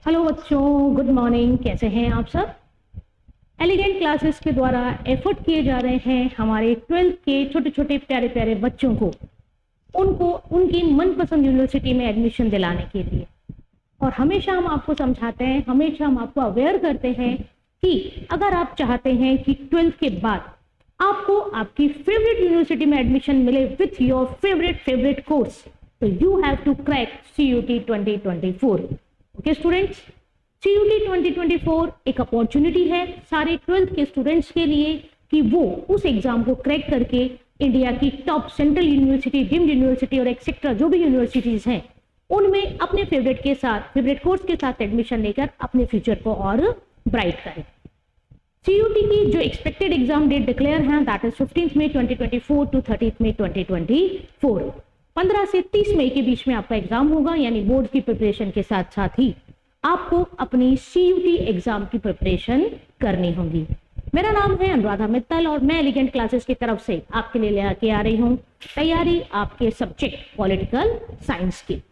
Hello बच्चों, good morning. कैसे हैं आप सब? एलिगेंट क्लासेस के द्वारा एफर्ट किए जा रहे हैं हमारे 12th के छोटे छोटे प्यारे प्यारे बच्चों को उनको उनकी मनपसंद यूनिवर्सिटी में एडमिशन दिलाने के लिए। और हमेशा हम आपको समझाते हैं, हमेशा हम आपको अवेयर करते हैं कि अगर आप चाहते हैं कि 12th के बाद आपको आपकी फेवरेट यूनिवर्सिटी में एडमिशन मिले विथ योर फेवरेट कोर्स, तो you have to crack CUT 2024। Okay students, CUT 2024 एक अपॉर्चुनिटी है सारे 12th के स्टूडेंट्स के लिए कि वो उस एग्जाम को क्रैक करके इंडिया की top central university, deemed university और एक्सेट्रा जो भी यूनिवर्सिटीज हैं उनमें अपने फेवरेट कोर्स के साथ एडमिशन लेकर अपने फ्यूचर को और ब्राइट करें। CUT की जो एक्सपेक्टेड एग्जाम डेट डिक्लेयर है दैट इज 15 मई 2024 टू 30 मई 2024। 15 से 30 मई के बीच में आपका एग्जाम होगा, यानी बोर्ड की प्रिपरेशन के साथ साथ ही आपको अपनी CUT एग्जाम की प्रिपरेशन करनी होगी। मेरा नाम है अनुराधा मित्तल और मैं एलिगेंट क्लासेस की तरफ से आपके लिए लेके आ रही हूँ तैयारी आपके सब्जेक्ट पॉलिटिकल साइंस की।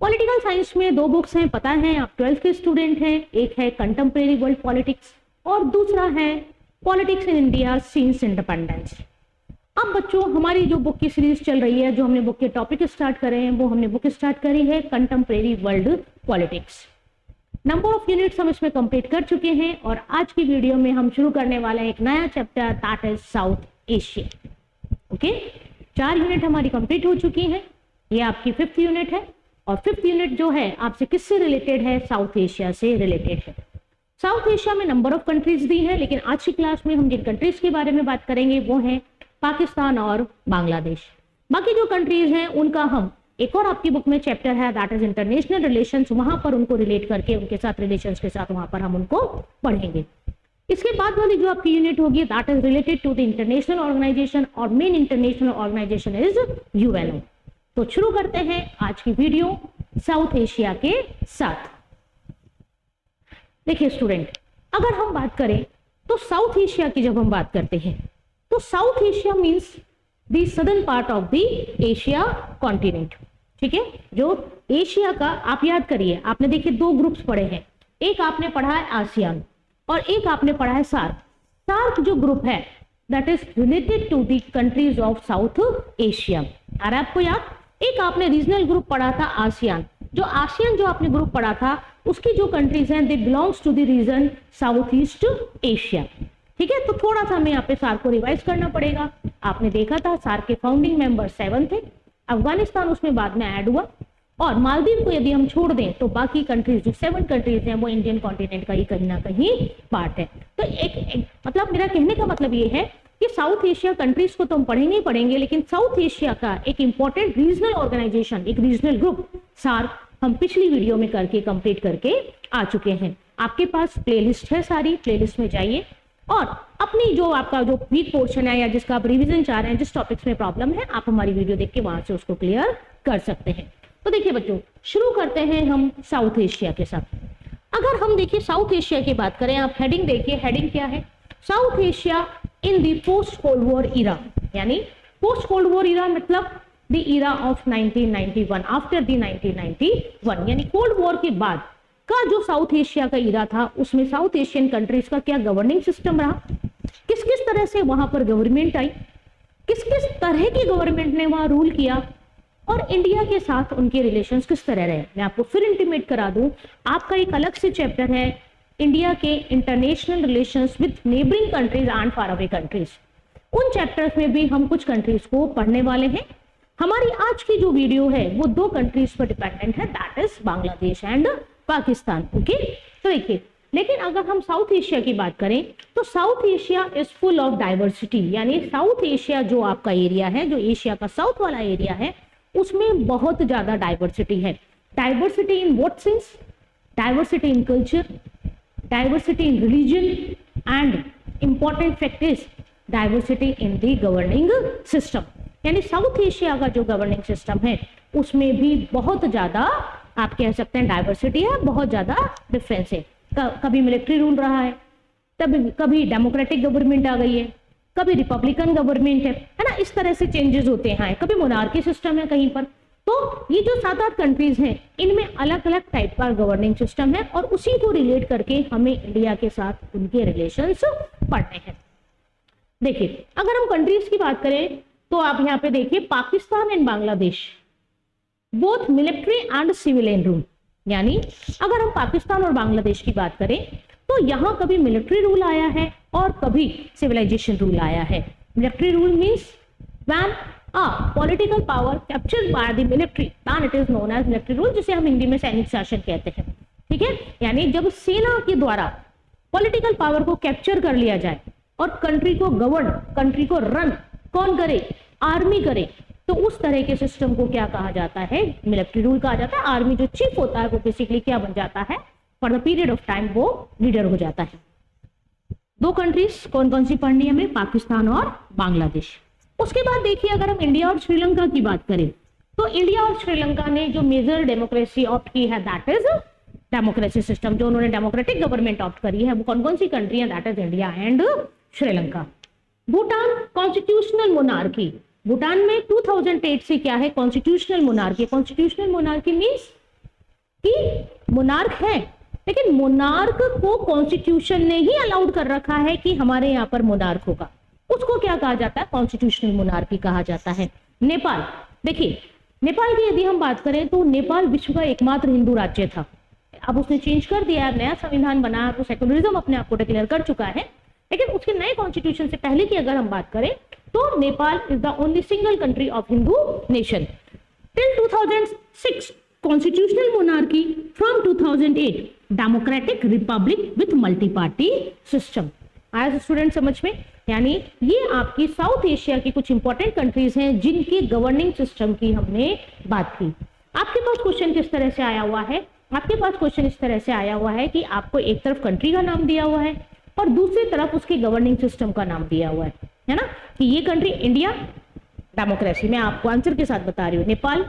पॉलिटिकल साइंस में दो बुक्स हैं, पता है आप 12th के स्टूडेंट हैं। एक है कंटेम्प्रेरी वर्ल्ड पॉलिटिक्स और दूसरा है politics in India since independence. अब बच्चों, हमारी जो बुक की सीरीज चल रही है, जो हमने बुक के टॉपिक स्टार्ट करे हैं, वो हमने बुक स्टार्ट करी है contemporary world politics. Number of units हम इसमें कंप्लीट कर चुके हैं और आज की वीडियो में हम शुरू करने वाले हैं एक नया chapter that is south Asia. Okay, 4 unit हमारी कंप्लीट हो चुकी हैं। ये आपकी 5th यूनिट है और 5th यूनिट जो है आपसे किससे रिलेटेड है? साउथ एशिया से रिलेटेड है। साउथ एशिया में नंबर ऑफ कंट्रीज दी है, लेकिन आज की क्लास में हम जिन कंट्रीज के बारे में बात करेंगे वो है पाकिस्तान और बांग्लादेश। बाकी जो कंट्रीज हैं उनका हम एक और आपकी बुक में चैप्टर है दैट इज इंटरनेशनल रिलेशंस, वहां पर उनको रिलेट करके उनके साथ रिलेशंस के साथ वहां पर हम उनको पढ़ेंगे। इसके बाद वाली जो आपकी यूनिट होगी that is related to the international organisation और main international organisation is UNO। तो शुरू करते हैं आज की वीडियो साउथ एशिया के साथ। देखिए स्टूडेंट, अगर हम बात करें तो साउथ एशिया की जब हम बात करते हैं तो south Asia means the southern part of the Asia continent. ठीक है, जो एशिया का आप याद करिए, आपने देखिए 2 ग्रुप्स पढ़े हैं, एक आपने पढ़ा है आसियान और एक आपने पढ़ा है सार्क। सार्क जो ग्रुप है that is related to the countries of South Asia. आ रहा है आपको याद? एक आपने रीजनल ग्रुप पढ़ा था आसियान। जो आसियान जो आपने ग्रुप पढ़ा था उसकी जो कंट्रीज हैं they belongs to the region South East Asia. ठीक है, तो थोड़ा सा हमें यहाँ पे सार्क को रिवाइज करना पड़ेगा। आपने देखा था सार्क के फाउंडिंग मेंबर 7 थे, अफगानिस्तान उसमें बाद में ऐड हुआ और मालदीव को यदि हम छोड़ दें तो बाकी कंट्रीज जो 7 कंट्रीज हैं वो इंडियन कॉन्टिनेंट का ही कहीं ना कहीं पार्ट है। तो एक मतलब मेरा कहने का मतलब ये है कि साउथ एशिया कंट्रीज को तो हम पढ़ेंगे ही पढ़ेंगे, लेकिन साउथ एशिया का एक इंपॉर्टेंट रीजनल ऑर्गेनाइजेशन, एक रीजनल ग्रुप सार्क हम पिछली वीडियो में करके कंप्लीट करके आ चुके हैं। आपके पास प्लेलिस्ट है, सारी प्लेलिस्ट में जाइए और अपनी जो आपका जो वीक पोर्शन है या जिसका आप रिवीजन चाह रहे हैं, जिस टॉपिक्स में प्रॉब्लम है, आप हमारी वीडियो देख के वहां से उसको क्लियर कर सकते हैं। तो देखिए बच्चों, शुरू करते हैं हम साउथ एशिया के साथ। अगर हम देखिए साउथ एशिया की बात करें, आप हेडिंग देखिए, हेडिंग क्या है? South Asia in the post cold war era, यानी पोस्ट कोल्ड वॉर इरा मतलब the era of 1991, after the 1991, यानी कोल्ड वॉर के बाद का जो साउथ एशिया का इरा था उसमें साउथ एशियन कंट्रीज का क्या गवर्निंग सिस्टम रहा, किस किस तरह से वहां पर गवर्नमेंट आई, किस किस तरह की गवर्नमेंट ने वहां रूल किया और इंडिया के साथ उनके रिलेशंस किस तरह रहे। मैं आपको फिर इंटीमेट करा दूं, आपका एक अलग से चैप्टर है इंडिया के international relations with neighbouring countries and far away countries. उन चैप्टर्स में भी हम कुछ कंट्रीज को पढ़ने वाले हैं। हमारी आज की जो वीडियो है वो 2 कंट्रीज पर डिपेंडेंट है, that is Bangladesh and Pakistan. Okay, तो देखिए, लेकिन अगर हम साउथ एशिया की बात करें तो south Asia is full of diversity, यानी साउथ एशिया जो आपका एरिया है, जो एशिया का साउथ वाला एरिया है, उसमें बहुत ज्यादा डाइवर्सिटी है। Diversity in what sense? Diversity in culture, diversity in religion and important fact is diversity in the governing system. यानी साउथ एशिया का जो गवर्निंग सिस्टम है उसमें भी बहुत ज्यादा आप कह सकते हैं डाइवर्सिटी है, बहुत ज्यादा डिफरेंस है। कभी मिलिट्री रूल रहा है, कभी डेमोक्रेटिक गवर्नमेंट आ गई है, कभी रिपब्लिकन गवर्नमेंट है ना, इस तरह से चेंजेस होते हैं। कभी मोनार्की सिस्टम है कहीं पर, तो ये जो 7-8 कंट्रीज हैं इनमें अलग अलग टाइप का गवर्निंग सिस्टम है और उसी को रिलेट करके हमें इंडिया के साथ उनके रिलेशंस पढ़ने हैं। देखिए अगर हम कंट्रीज की बात करें तो आप यहाँ पे देखिए Pakistan and Bangladesh both military and civilian rule, यानी अगर हम पाकिस्तान और बांग्लादेश की बात करें तो यहाँ कभी मिलिट्री रूल आया है और कभी सिविलाइजेशन रूल आया है। Military rule means when political power captured by the military then it is known as military rule, जिसे हम हिंदी में सैनिक शासन कहते हैं। ठीक है, यानी जब सेना के द्वारा पॉलिटिकल पावर को कैप्चर कर लिया जाए और कंट्री को गवर्न, कंट्री को रन कौन करे, आर्मी करे, तो उस तरह के सिस्टम को क्या कहा जाता है, मिलिट्री रूल कहा जाता है। आर्मी जो चीफ होता है वो बेसिकली क्या बन जाता है, for the period of time वो लीडर हो जाता है। दो कंट्रीज कौन कौन सी पढ़नी है हमें, पाकिस्तान और बांग्लादेश। उसके बाद देखिए अगर हम इंडिया और श्रीलंका की बात करें तो इंडिया और श्रीलंका ने जो मेजर डेमोक्रेसी ऑप्ट की है दैट इज डेमोक्रेसी सिस्टम, जो उन्होंने डेमोक्रेटिक गवर्नमेंट ऑप्ट करी है वो कौन कौन सी कंट्री है, that is India and Sri Lanka. Bhutan constitutional monarchy, Bhutan में 2008 से क्या है, constitutional monarchy. Constitutional monarchy means कि मोनार्क है लेकिन मोनार्क को कॉन्स्टिट्यूशन ने ही अलाउड कर रखा है कि हमारे यहाँ पर मोनार्क होगा, उसको क्या कहा जाता है, कॉन्स्टिट्यूशनल मोनार्की कहा जाता है। नेपाल, देखिए नेपाल की यदि हम बात करें तो नेपाल विश्व का एकमात्र हिंदू राज्य था, अब उसने चेंज कर दिया है, नया संविधान बना, तो सेकुलरिज्म अपने आप को डिक्लेयर कर चुका है। लेकिन उसके नए कॉन्स्टिट्यूशन से पहले की अगर हम बात करें तो Nepal is the only single country of Hindu nation. Till 2006 constitutional monarchy, from 2008 democratic Republic with multi party system. आया स्टूडेंट समझ में, यानी ये आपकी साउथ एशिया की कुछ इंपॉर्टेंट कंट्रीज हैं जिनके गवर्निंग सिस्टम की हमने बात की। आपके पास क्वेश्चन किस तरह से आया हुआ है, आपके पास क्वेश्चन इस तरह से आया हुआ है कि आपको एक तरफ कंट्री का नाम दिया हुआ है और दूसरी तरफ उसके गवर्निंग सिस्टम का नाम दिया हुआ है ना, कि ये कंट्री इंडिया डेमोक्रेसी, मैं आपको आंसर के साथ बता रही हूँ, Nepal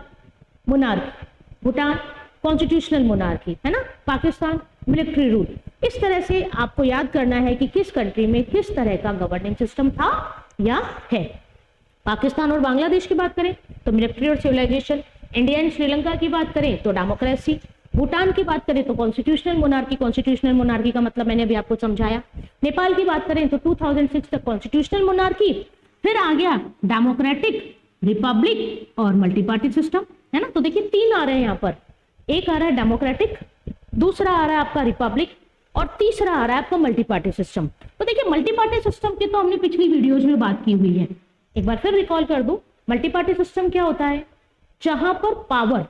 monarchy, Bhutan constitutional monarchy, है ना, पाकिस्तान मिलिट्री रूल। इस तरह से आपको याद करना है कि किस कंट्री में किस तरह का गवर्निंग सिस्टम था या है। पाकिस्तान और बांग्लादेश की बात करें तो मिलिट्री और सिविलाइजेशन, इंडिया एंड श्रीलंका की बात करें तो डेमोक्रेसी, भूटान की बात करें तो कॉन्स्टिट्यूशनल मोनार्की, कॉन्स्टिट्यूशनल मोनार्की का मतलब मैंने अभी आपको समझाया। नेपाल की बात करें तो 2006 तक कॉन्स्टिट्यूशनल मोनार्की, फिर आ गया डेमोक्रेटिक रिपब्लिक और मल्टी पार्टी सिस्टम, है ना। तो देखिए तीन आ रहे हैं यहाँ पर, एक आ रहा है डेमोक्रेटिक, दूसरा आ रहा है आपका रिपब्लिक और तीसरा आ रहा है आपका मल्टी पार्टी सिस्टम। तो देखिए मल्टी पार्टी सिस्टम की तो हमने पिछली वीडियोज में बात की हुई है, एक बार फिर रिकॉल कर दूं। मल्टी पार्टी सिस्टम क्या होता है, जहां पर पावर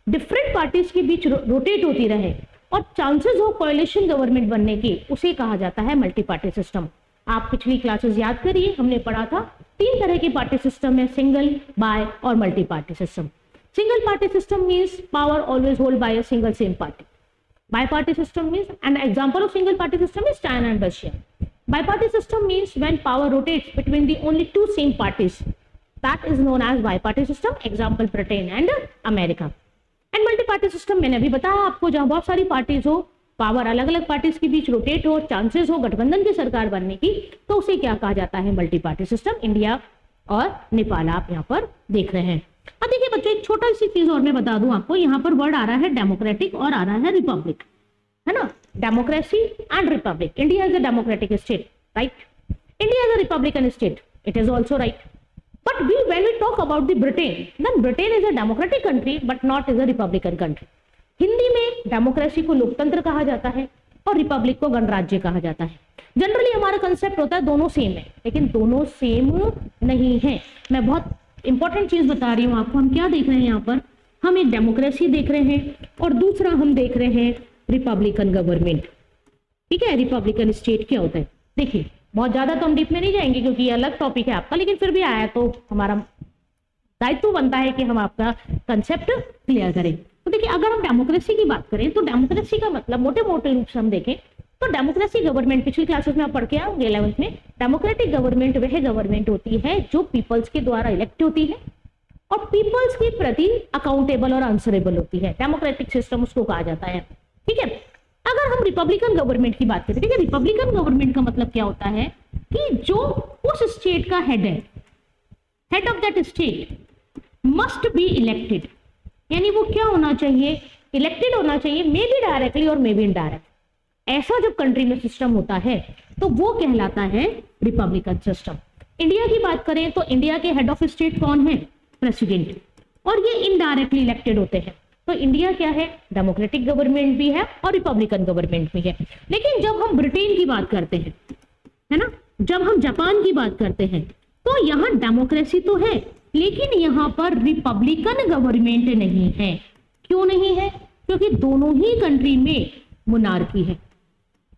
डिफरेंट पार्टीज के बीच रोटेट होती रहे और चांसेस हो कोएलिशन गवर्नमेंट बनने के, उसे कहा जाता है मल्टी पार्टी सिस्टम। आप पिछली क्लासेस याद करिए, हमने पढ़ा था तीन तरह की पार्टी सिस्टम है, सिंगल, बाय और multi party system. Single party system means power always hold by a single same party. Bi-party system means, an example of single party system is China and Russia. Bi-party system means when power rotates between the only two same parties. That is known as bi-party system. Example Britain and America. And multi-party system मैंने अभी बताया आपको, जहाँ बहुत सारी parties हो, power अलग अलग पार्टीज के बीच रोटेट हो, चांसेस हो गठबंधन की सरकार बनने की, तो उसे क्या कहा जाता है, मल्टी पार्टी सिस्टम। इंडिया और नेपाल आप यहाँ पर देख रहे हैं। अब देखिए बच्चों एक छोटा सी चीज और मैं बता दूं आपको, यहाँ पर वर्ड आ रहा है डेमोक्रेटिक और आ रहा है रिपब्लिक, है ना, democracy and Republic. India is a democratic state, right, India is a Republican state, it is also right, but when we talk about the Britain, then Britain is a democratic country but not is a republican country. Hindi में democracy को लोकतंत्र कहा जाता है और Republic को गणराज्य कहा जाता है। जनरली हमारा कंसेप्ट होता है दोनों सेम है, लेकिन दोनों सेम नहीं है। मैं बहुत इंपॉर्टेंट चीज बता रही हूँ आपको, हम क्या देख रहे हैं यहाँ पर, हम एक डेमोक्रेसी देख रहे हैं और दूसरा हम देख रहे हैं रिपब्लिकन गवर्नमेंट। ठीक है, रिपब्लिकन स्टेट क्या होता है, देखिए बहुत ज्यादा तो हम डीप में नहीं जाएंगे क्योंकि ये अलग टॉपिक है आपका, लेकिन फिर भी आया तो हमारा दायित्व बनता है कि हम आपका कंसेप्ट क्लियर करें। तो देखिए अगर हम डेमोक्रेसी की बात करें तो डेमोक्रेसी का मतलब मोटे मोटे रूप से हम देखें तो डेमोक्रेसी गवर्नमेंट, पिछली क्लासेस में आप पढ़ के आओगे 11th में, डेमोक्रेटिक गवर्नमेंट वह गवर्नमेंट होती है जो पीपल्स के द्वारा इलेक्ट होती है और पीपल्स के प्रति अकाउंटेबल और आंसरेबल होती है। डेमोक्रेटिक सिस्टम उसको कहा जाता है। ठीक है, अगर हम रिपब्लिकन गवर्नमेंट की बात करें, ठीक है, रिपब्लिकन गवर्नमेंट का मतलब क्या होता है कि जो उस स्टेट का हेड है, head of that state must be elected, यानी वो क्या होना चाहिए, इलेक्टेड होना चाहिए, मे बी डायरेक्टली और मे बी इनडायरेक्ट। ऐसा जब कंट्री में सिस्टम होता है तो वो कहलाता है रिपब्लिकन सिस्टम। इंडिया की बात करें तो इंडिया के हेड ऑफ स्टेट कौन है, प्रेसिडेंट, और ये इनडायरेक्टली इलेक्टेड होते हैं। तो इंडिया क्या है, डेमोक्रेटिक गवर्नमेंट भी है और रिपब्लिकन गवर्नमेंट भी है। लेकिन जब हम ब्रिटेन की बात करते हैं, है ना, जब हम जापान की बात करते हैं, तो यहाँ डेमोक्रेसी तो है लेकिन यहाँ पर रिपब्लिकन गवर्नमेंट नहीं है। क्यों नहीं है, क्योंकि दोनों ही कंट्री में मोनार्की है।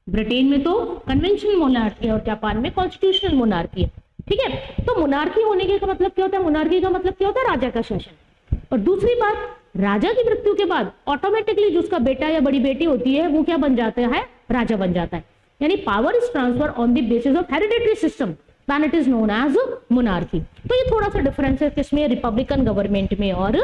ब्रिटेन में तो कन्वेंशनल मोनार्की है और जापान में कॉन्स्टिट्यूशनल मोनार्की है। ठीक है, तो मोनार्की होने का मतलब क्या होता है, मोनार्की का मतलब क्या होता है, राजा का शासन। और दूसरी बात, राजा की मृत्यु के बाद ऑटोमेटिकली जो उसका बेटा या बड़ी बेटी होती है वो क्या बन जाता है, राजा बन जाता है। यानी power is transfer on the basis of hereditary system, then it is known as monarchy. तो ये थोड़ा सा डिफरेंस है किसमें, रिपब्लिकन गवर्नमेंट में और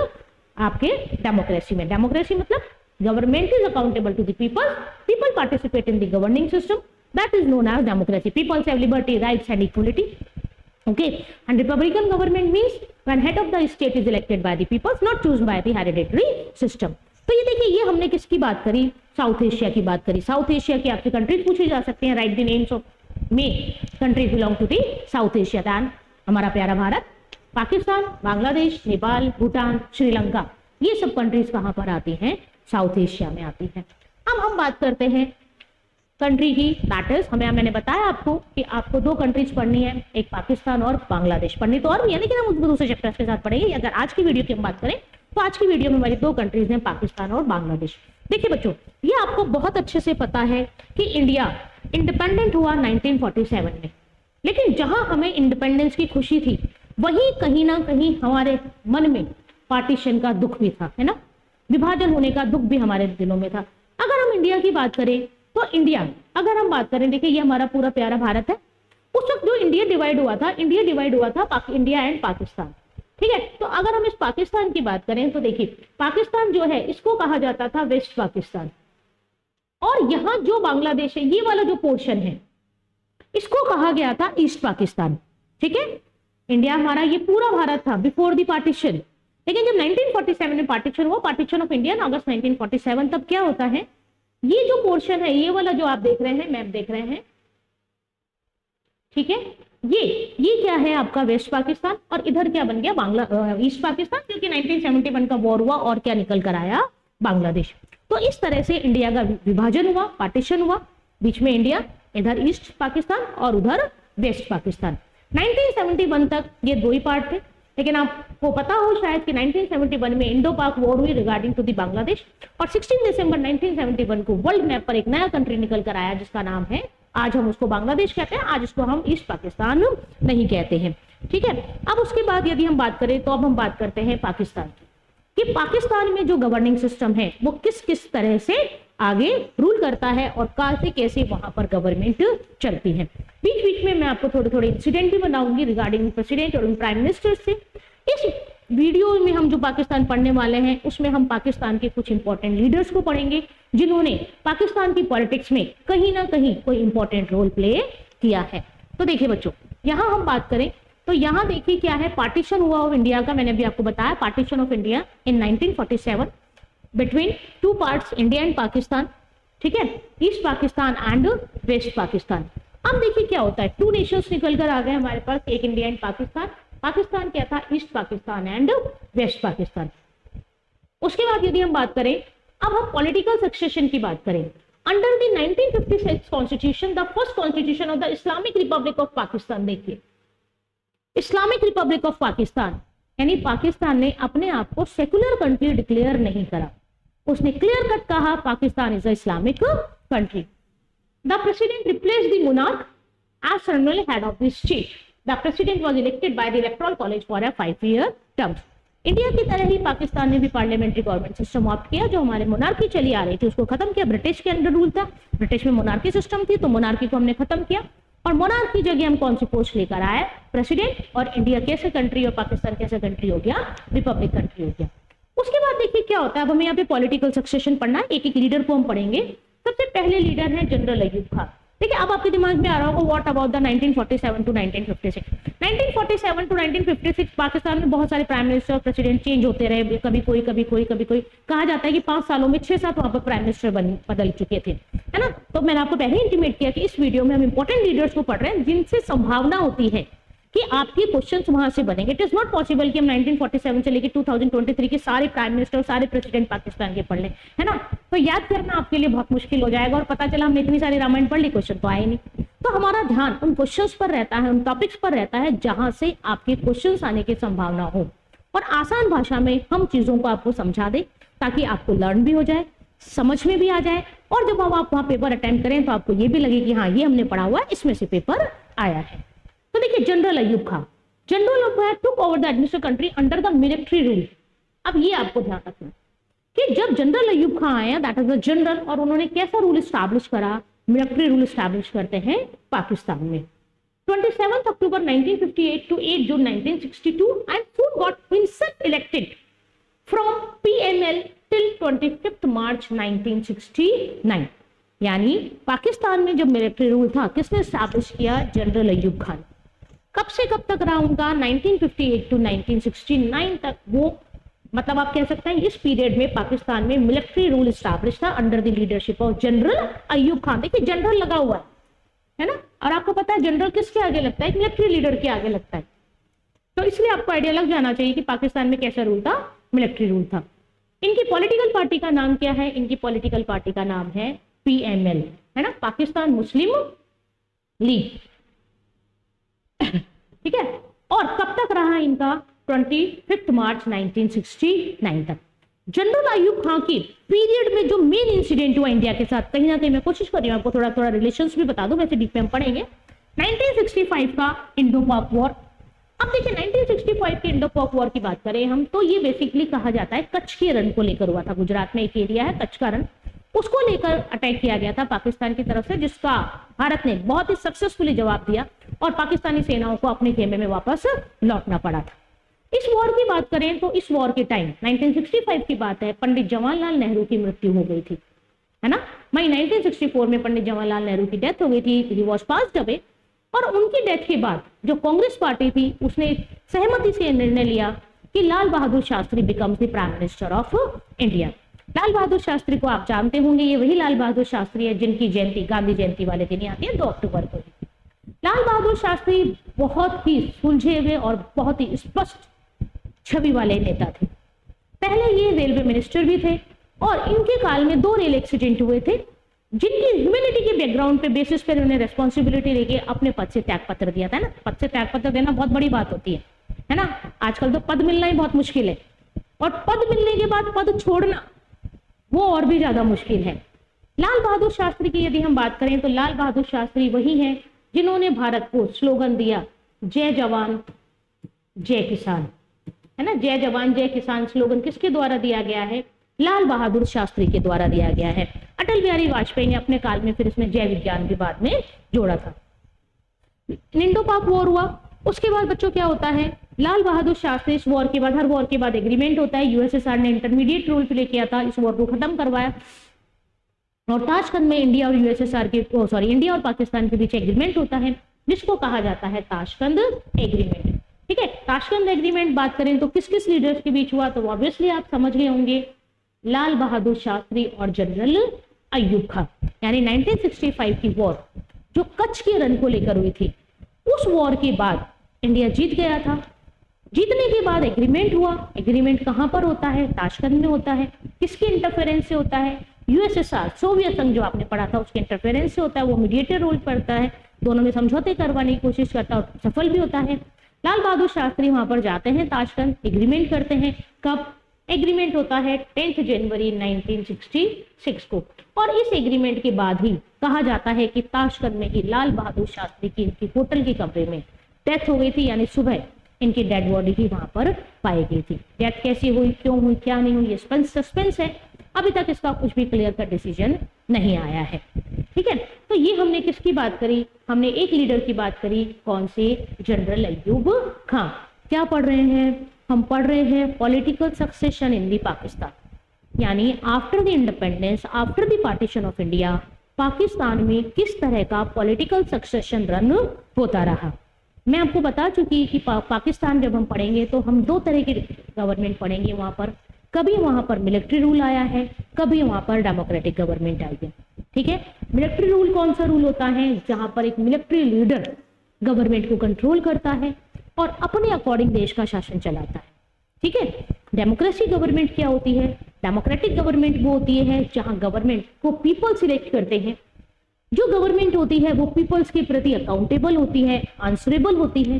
आपके डेमोक्रेसी में। डेमोक्रेसी मतलब government is accountable to the people participate in the governing system, that is known as democracy. People have liberty, rights and equality. Okay, and republican government means when head of the state is elected by the people, not chosen by the hereditary system. तो ये देखिए, ये हमने किसकी बात करी, south Asia की बात करी। साउथ एशिया की आपसे कंट्रीज पूछी जा सकती हैं, right the names of may countries belong to the South Asia. Then हमारा प्यारा भारत, पाकिस्तान, बांग्लादेश, नेपाल, भूटान, श्रीलंका, ये सब कंट्रीज कहां पर आती हैं, साउथ एशिया में आती है। अब हम बात करते हैं कंट्री की, दैट इज मैंने बताया आपको कि आपको दो कंट्रीज पढ़नी है, एक पाकिस्तान और बांग्लादेश। पढ़नी तो और भी है लेकिन हम उसको दूसरे चैप्टर्स के साथ पढ़ेंगे। अगर आज की वीडियो की हम बात करें तो आज की वीडियो में हमारी दो कंट्रीज हैं, पाकिस्तान और बांग्लादेश। देखिए बच्चों, ये आपको बहुत अच्छे से पता है कि इंडिया इंडिपेंडेंट हुआ 1947 में, लेकिन जहां हमें इंडिपेंडेंस की खुशी थी वहीं कहीं ना कहीं हमारे मन में पार्टीशन का दुख भी था, है ना, विभाजन होने का दुख भी हमारे दिलों में था। अगर हम इंडिया की बात करें तो इंडिया, अगर हम बात करें, देखिए ये हमारा पूरा प्यारा भारत है। उस वक्त जो इंडिया डिवाइड हुआ था, इंडिया इंडिया एंड पाकिस्तान। ठीक है, तो अगर हम इस पाकिस्तान की बात करें तो देखिए, पाकिस्तान जो है इसको कहा जाता था वेस्ट पाकिस्तान, और यहाँ जो बांग्लादेश है, ये वाला जो पोर्शन है, इसको कहा गया था ईस्ट पाकिस्तान। ठीक है, इंडिया हमारा ये पूरा भारत था बिफोर द पार्टीशन, लेकिन जब 1947 में पार्टीशन हुआ, पार्टीशन ऑफ इंडिया अगस्त 1947, तब क्या होता है, ये जो पोर्शन है, ये वाला जो आप देख रहे हैं, मैप देख रहे हैं, ठीक है, ये क्या है आपका वेस्ट पाकिस्तान, और इधर क्या बन गया ईस्ट पाकिस्तान, क्योंकि 1971 का वॉर हुआ और क्या निकल कर आया, बांग्लादेश। तो इस तरह से इंडिया का विभाजन हुआ, पार्टीशन हुआ, बीच में इंडिया, इधर ईस्ट पाकिस्तान और उधर वेस्ट पाकिस्तान। 1971 तक ये दो ही पार्ट थे, लेकिन आपको पता हो शायद कि 1971 में इंडो पाक वॉर हुई रिगार्डिंग टू दी बांग्लादेश, और 16 दिसंबर 1971 को वर्ल्ड मैप पर एक नया कंट्री निकल कर आया जिसका नाम है, आज हम उसको बांग्लादेश कहते हैं, आज इसको हम ईस्ट पाकिस्तान नहीं कहते हैं। ठीक है, अब उसके बाद यदि हम बात करें तो अब हम बात करते हैं पाकिस्तान की, कि पाकिस्तान में जो गवर्निंग सिस्टम है वो किस किस तरह से आगे रूल करता है और कैसे कैसे वहां पर गवर्नमेंट चलती है। बीच बीच में मैं आपको थोड़े थोड़े इंसिडेंट भी बनाऊंगी रिगार्डिंग प्रेसिडेंट और प्राइम मिनिस्टर से। इस वीडियो में हम जो पाकिस्तान पढ़ने वाले हैं उसमें हम पाकिस्तान के कुछ इंपॉर्टेंट लीडर्स को पढ़ेंगे जिन्होंने पाकिस्तान की पॉलिटिक्स में कहीं ना कहीं कोई इंपॉर्टेंट रोल प्ले किया है। तो देखिए बच्चों, यहाँ हम बात करें तो यहाँ देखिए क्या है, पार्टीशन हुआ ऑफ इंडिया का, मैंने अभी आपको बताया, partition of India in 1947 between two parts, India and Pakistan. ठीक है, East Pakistan and West Pakistan. अब देखिए क्या होता है, टू नेशंस निकल कर आ गए हमारे पास, एक इंडिया एंड पाकिस्तान। पाकिस्तान क्या था, East Pakistan and West Pakistan. उसके बाद यदि हम बात करें, अब हम पॉलिटिकल सक्सेशन की बात करें, under the 1956 constitution, the first constitution of the Islamic Republic of Pakistan. देखिए, इस्लामिक रिपब्लिक ऑफ पाकिस्तान यानी पाकिस्तान ने अपने आप को सेकुलर कंट्री डिक्लेयर नहीं करा, उसने क्लियर कट कहा Pakistan is a Islamic country. The president replaced the monarch as ceremonial head of the state. The president was elected by the electoral college for a 5-year term. India की तरह ही पाकिस्तान ने भी parliamentary government system opt किया, जो हमारे monarchy चली आ रही थी उसको खत्म किया। ब्रिटिश के अंडर रूल था, ब्रिटिश में मोनार्की सिस्टम थी, तो मोनार्की को हमने खत्म किया और मोनार्की जगह हम कौन सी पोस्ट लेकर आए, प्रेसिडेंट। और इंडिया कैसे कंट्री और पाकिस्तान कैसे कंट्री हो गया, रिपब्लिक कंट्री हो गया। उसके बाद देखिए क्या होता है, अब हमें यहाँ पे पॉलिटिकल सक्सेशन पढ़ना है, एक एक लीडर को हम पढ़ेंगे। सबसे पहले लीडर है जनरल अयूब खान। ठीक है, अब आपके दिमाग में आ रहा होगा what about the 1947 to 1956। 1947 to 1956 Pakistan में बहुत सारे प्राइम मिनिस्टर और प्रेसिडेंट चेंज होते रहे, कभी कोई कभी कोई कभी कोई। कहा जाता है कि 5 सालों में 6-7 वहां पर प्राइम मिनिस्टर बदल चुके थे, है ना। तो मैंने आपको पहले इंटीमेट किया कि इस वीडियो में हम इंपॉर्टेंट लीडर्स को पढ़ रहे हैं जिनसे संभावना होती है कि आपके क्वेश्चंस वहां से बनेंगे। इट इज नॉट पॉसिबल कि हम 1947 से लेकर 2023 के सारे प्राइम मिनिस्टर और सारे प्रेसिडेंट पाकिस्तान के पढ़ लें, है ना। तो याद करना आपके लिए बहुत मुश्किल हो जाएगा और पता चला हमने इतनी सारी रामायण पढ़ ली, क्वेश्चन तो आए नहीं। तो हमारा ध्यान उन क्वेश्चंस पर रहता है, उन टॉपिक्स पर रहता है जहां से आपके क्वेश्चंस आने की संभावना हो, और आसान भाषा में हम चीजों को आपको समझा दें ताकि आपको लर्न भी हो जाए, समझ में भी आ जाए, और जब आप वहां पेपर अटेम्प्ट करें तो आपको ये भी लगे कि हाँ ये हमने पढ़ा हुआ है, इसमें से पेपर आया है। तो देखिए, general Ayub Khan, general Ayub Khan took over the administrative country under the military rule. अब ये आपको ध्यान रखना कि जब जनरल अय्यूब खान आया, दैट इज द जनरल, और उन्होंने कैसा रूल स्टैब्लिश करा, मिलिट्री रूल स्टैब्लिश करते हैं पाकिस्तान में। 27 अक्टूबर 1958 to 8 June 1962 and soon got himself elected from PML till 25 March 1969। यानी पाकिस्तान में जब मिलिट्री रूल था, किसने स्टैब्लिश किया? जनरल अय्यूब खान। कब से कब तक रहा उनका? 1958 to 1969 तक। वो मतलब आप कह सकते हैं इस पीरियड में पाकिस्तान में मिलिट्री रूल स्टैब्लिश था under the leadership of general Ayub Khan. देखिए जनरल लगा हुआ है ना, और आपको पता है जनरल किसके आगे लगता है? मिलिट्री लीडर के आगे लगता है। तो इसलिए आपको आइडिया लग जाना चाहिए कि पाकिस्तान में कैसा रूल था, मिलिट्री रूल था। इनकी पॉलिटिकल पार्टी का नाम क्या है? इनकी पॉलिटिकल पार्टी का नाम है PML, है ना, पाकिस्तान मुस्लिम लीग। ठीक है, और कब तक रहा इनका? 25 मार्च 1969 तक। जनरल अय्यूब खान की पीरियड में जो मेन इंसिडेंट हुआ इंडिया के साथ, कहीं ना कहीं मैं कोशिश कर रही हूँ आपको थोड़ा थोड़ा रिलेशंस भी बता दूं, वैसे डीप में हम पढ़ेंगे। 1965 का इंडो पाक वॉर। अब देखिए 1965 के इंडो पाक वॉर की बात करें हम, तो ये बेसिकली कहा जाता है कच्छ के रण को लेकर हुआ था। गुजरात में एक एरिया है कच्छ का रण, उसको लेकर अटैक किया गया था पाकिस्तान की तरफ से, जिसका भारत ने बहुत ही सक्सेसफुली जवाब दिया और पाकिस्तानी सेनाओं को अपने खेमे में वापस लौटना पड़ा था। इस वॉर की बात करें तो इस वॉर के टाइम 1965 की बात है, पंडित जवाहरलाल नेहरू की मृत्यु हो गई थी, है ना। मई 1964 में पंडित जवाहरलाल नेहरू की डेथ हो गई थी, ही वाज पास्ड अवे। और उनकी डेथ के बाद जो कांग्रेस पार्टी थी उसने सहमति से निर्णय लिया कि Lal Bahadur Shastri becomes the prime minister of India. Lal Bahadur Shastri को आप जानते होंगे, ये वही लाल बहादुर शास्त्री है जिनकी जयंती गांधी जयंती वाले दिन आती है 2 अक्टूबर को। लाल बहादुर शास्त्री बहुत ही सुलझे हुए और बहुत ही स्पष्ट छवि वाले नेता थे। पहले ये रेलवे मिनिस्टर भी थे और इनके काल में 2 रेल एक्सीडेंट हुए थे, जिनकी ह्यूमैनिटी के बैकग्राउंड पे बेसिस पर उन्हें रेस्पॉन्सिबिलिटी लेके अपने पद से त्यागपत्र दिया था ना। पद से त्यागपत्र देना बहुत बड़ी बात होती है ना। आजकल तो पद मिलना ही बहुत मुश्किल है, और पद मिलने के बाद पद छोड़ना वो और भी ज्यादा मुश्किल है। लाल बहादुर शास्त्री की यदि हम बात करें तो लाल बहादुर शास्त्री वही हैं जिन्होंने भारत को स्लोगन दिया, जय जवान जय किसान, है ना। जय जवान जय किसान स्लोगन किसके द्वारा दिया गया है? लाल बहादुर शास्त्री के द्वारा दिया गया है। अटल बिहारी वाजपेयी ने अपने काल में फिर इसमें जय विज्ञान भी बाद में जोड़ा था। इंडो पाक वॉर हुआ, उसके बाद बच्चों क्या होता है? लाल बहादुर शास्त्री इस वॉर के बाद, हर वॉर के बाद एग्रीमेंट होता है। यूएसएसआर ने इंटरमीडिएट रूल प्ले किया था, इस वॉर को खत्म करवाया, और ताशकंद में इंडिया और यूएसएसआर के इंडिया और पाकिस्तान के बीच एग्रीमेंट होता है जिसको कहा जाता है ताशकंद एग्रीमेंट। ठीक है, ताशकंद एग्रीमेंट बात करें तो किस किस लीडर्स के बीच हुआ, तो ऑब्वियसली आप समझ गए होंगे, लाल बहादुर शास्त्री और जनरल अय्यूब खान। यानी 1965 की वॉर जो कच्छ के रण को लेकर हुई थी, उस वॉर के बाद इंडिया जीत गया था। जीतने के बाद एग्रीमेंट हुआ। एग्रीमेंट कहां पर होता है? ताशकंद में होता है। किसके इंटरफेरेंस से होता है? यूएसएसआर, सोवियत संघ जो आपने पढ़ा था, उसके इंटरफेरेंस से होता है। वो मीडिएटर रोल करता है, दोनों में समझौते करवाने की कोशिश करता है और सफल भी होता है। लाल बहादुर शास्त्री वहां पर जाते हैं, ताशकंद एग्रीमेंट करते हैं। कब एग्रीमेंट होता है? 10 जनवरी 1966 को। और इस एग्रीमेंट के बाद ही कहा जाता है कि ताशकंद में ही लाल बहादुर शास्त्री की इनकी होटल के कमरे में डेथ हो गई थी, यानी सुबह इनकी डेड बॉडी ही वहां पर पाई गई थी। डेथ कैसी हुई, क्यों हुई, क्या नहीं हुई, ये सस्पेंस है, अभी तक इसका कुछ भी क्लियर कट डिसीजन नहीं आया है। ठीक है, तो ये हमने किसकी बात करी? हमने एक लीडर की बात करी, कौन से? जनरल अय्यूब खान। क्या पढ़ रहे हैं हम? पढ़ रहे हैं political succession in the Pakistan, यानी after the independence, after the partition of India, Pakistan में किस तरह का पॉलिटिकल सक्सेशन रन होता रहा। मैं आपको बता चुकी कि पाकिस्तान जब हम पढ़ेंगे तो हम दो तरह की गवर्नमेंट पढ़ेंगे वहां पर। कभी वहां पर मिलिट्री रूल आया है, कभी वहां पर डेमोक्रेटिक गवर्नमेंट आई है। ठीक है, मिलिट्री रूल कौन सा रूल होता है? जहां पर एक मिलिट्री लीडर गवर्नमेंट को कंट्रोल करता है और अपने अकॉर्डिंग देश का शासन चलाता है। ठीक है, डेमोक्रेसी गवर्नमेंट क्या होती है? डेमोक्रेटिक गवर्नमेंट वो होती है जहां गवर्नमेंट को पीपल सिलेक्ट करते हैं। जो गवर्नमेंट होती है वो पीपल्स के प्रति अकाउंटेबल होती है, आंसरेबल होती है।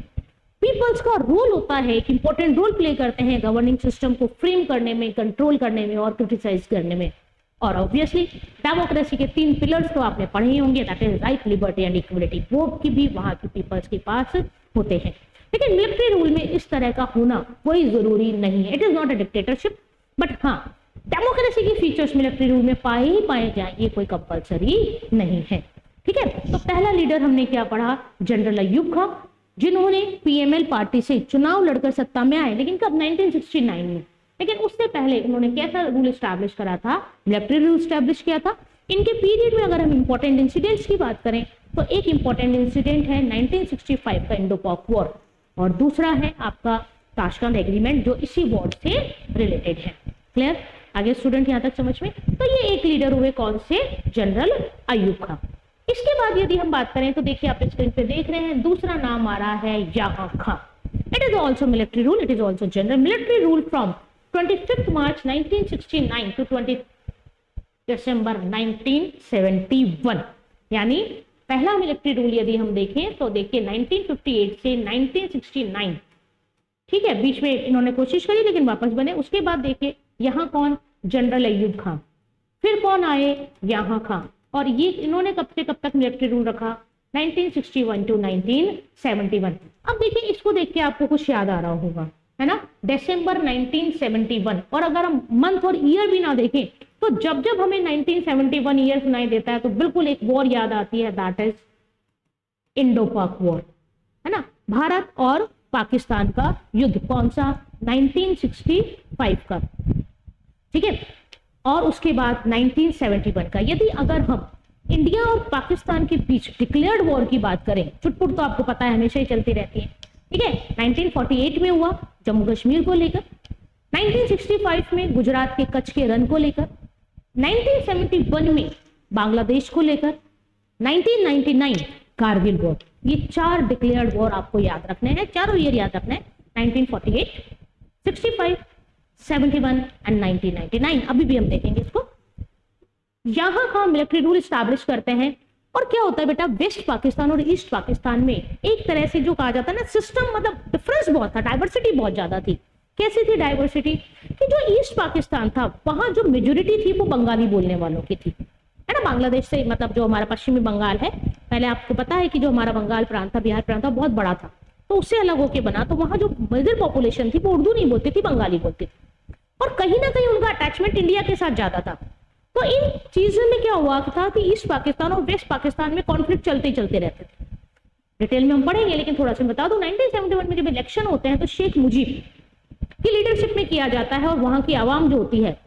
पीपल्स का रोल होता है, एक इंपॉर्टेंट रोल प्ले करते हैं गवर्निंग सिस्टम को फ्रेम करने में, कंट्रोल करने में और क्रिटिसाइज करने में। और ऑब्वियसली डेमोक्रेसी के 3 पिलर्स तो आपने पढ़े ही होंगे, that is right, liberty and equality. वो की भी वहां के पीपल्स के पास होते हैं। लेकिन मिलिट्री रूल में इस तरह का होना कोई जरूरी नहीं है। It is not a dictatorship, but हाँ डेमोक्रेसी के फीचर्स मिलिट्री रूल में पाए ही पाए जाएंगे, कोई कंपलसरी नहीं है। ठीक है, तो पहला लीडर हमने क्या पढ़ा? जनरल अय्यूब खां, जिन्होंने पीएमएल पार्टी से चुनाव लड़कर सत्ता में आए, लेकिन कब? 1969 में। लेकिन उससे पहले उन्होंने कैसा रूल स्टैब्लिश करा था? मिलिट्री रूल स्टैब्लिश किया था। इनके पीरियड में अगर हम इंपॉर्टेंट इंसिडेंट्स की बात करें तो एक इंपॉर्टेंट इंसिडेंट है 1965 का इंडो पाक वॉर, और दूसरा है आपका ताशकंद एग्रीमेंट जो इसी वॉर से रिलेटेड है। क्लियर? आगे स्टूडेंट यहां तक समझ में? तो ये एक लीडर हुए कौन से? जनरल अय्यूब खां। इसके बाद यदि हम बात करें तो देखिए आप स्क्रीन पे देख रहे हैं, दूसरा नाम आ रहा है Yahya Khan. It is also military rule, it is also general military rule from 25 March 1969 to 20 December 1971। यानी पहला मिलिट्री रूल यदि हम देखें तो देखिए 1958 से 1969। ठीक है, बीच में इन्होंने कोशिश करी लेकिन वापस बने। उसके बाद देखिए यहाँ कौन? जनरल अय्यूब खां। फिर कौन आए? याहा खां। और ये इन्होंने कब से कब तक मिलिट्री रूल रखा? 1961 टू 1971। अब देखिए इसको देख के आपको कुछ याद आ रहा होगा, है ना? दिसंबर 1971। और अगर हम मंथ और ईयर भी ना देखें तो जब जब हमें 1971 ईयर सुनाई देता है तो बिल्कुल एक वॉर याद आती है, that is Indo Pak war, है ना? भारत और पाकिस्तान का युद्ध। कौन सा? 1965 का। ठीक है, और उसके बाद 1971 का। यदि अगर हम इंडिया और पाकिस्तान के बीच डिक्लेयर्ड वॉर की बात करें, चुटपुट तो आपको पता है हमेशा ही चलती रहती है। ठीक है, 1948 में हुआ जम्मू कश्मीर को लेकर, 1965 में गुजरात के कच्छ के रण को लेकर, 1971 में बांग्लादेश को लेकर, 1999 कारगिल वॉर। ये 4 डिक्लेयर्ड वॉर आपको याद रखने हैं, चारों ईयर याद रखना है। 1948, 65, 71 एंड 1999। अभी भी हम देखेंगे इसको। यहां का मिलिट्री रूल स्टैब्लिश करते हैं। और क्या होता है बेटा, वेस्ट पाकिस्तान और ईस्ट पाकिस्तान में एक तरह से जो कहा जाता है ना सिस्टम, मतलब डिफरेंस बहुत था, डाइवर्सिटी बहुत ज्यादा थी। कैसी थी डाइवर्सिटी? कि जो ईस्ट पाकिस्तान था वहां जो मेजोरिटी थी वो बंगाली बोलने वालों की थी, है ना? बांग्लादेश से, मतलब जो हमारा पश्चिमी बंगाल है, पहले आपको पता है कि जो हमारा बंगाल प्रांत था, बिहार प्रांत था, बहुत बड़ा था, तो उससे अलग होके बना। तो वहां जो मेजर पॉपुलेशन थी वो उर्दू नहीं बोलती थी, बंगाली बोलती थी, और कहीं ना कहीं उनका अटैचमेंट इंडिया के साथ ज्यादा था। तो इन चीजों में क्या हुआ था कि ईस्ट पाकिस्तान और वेस्ट पाकिस्तान में कॉन्फ्लिक्ट चलते चलते रहते थे। डिटेल में हम पढ़ेंगे, लेकिन थोड़ा सा बता दूं, 1971 में जब इलेक्शन होते हैं तो शेख मुजीब की लीडरशिप में किया जाता है, और वहां की आवाम जो होती है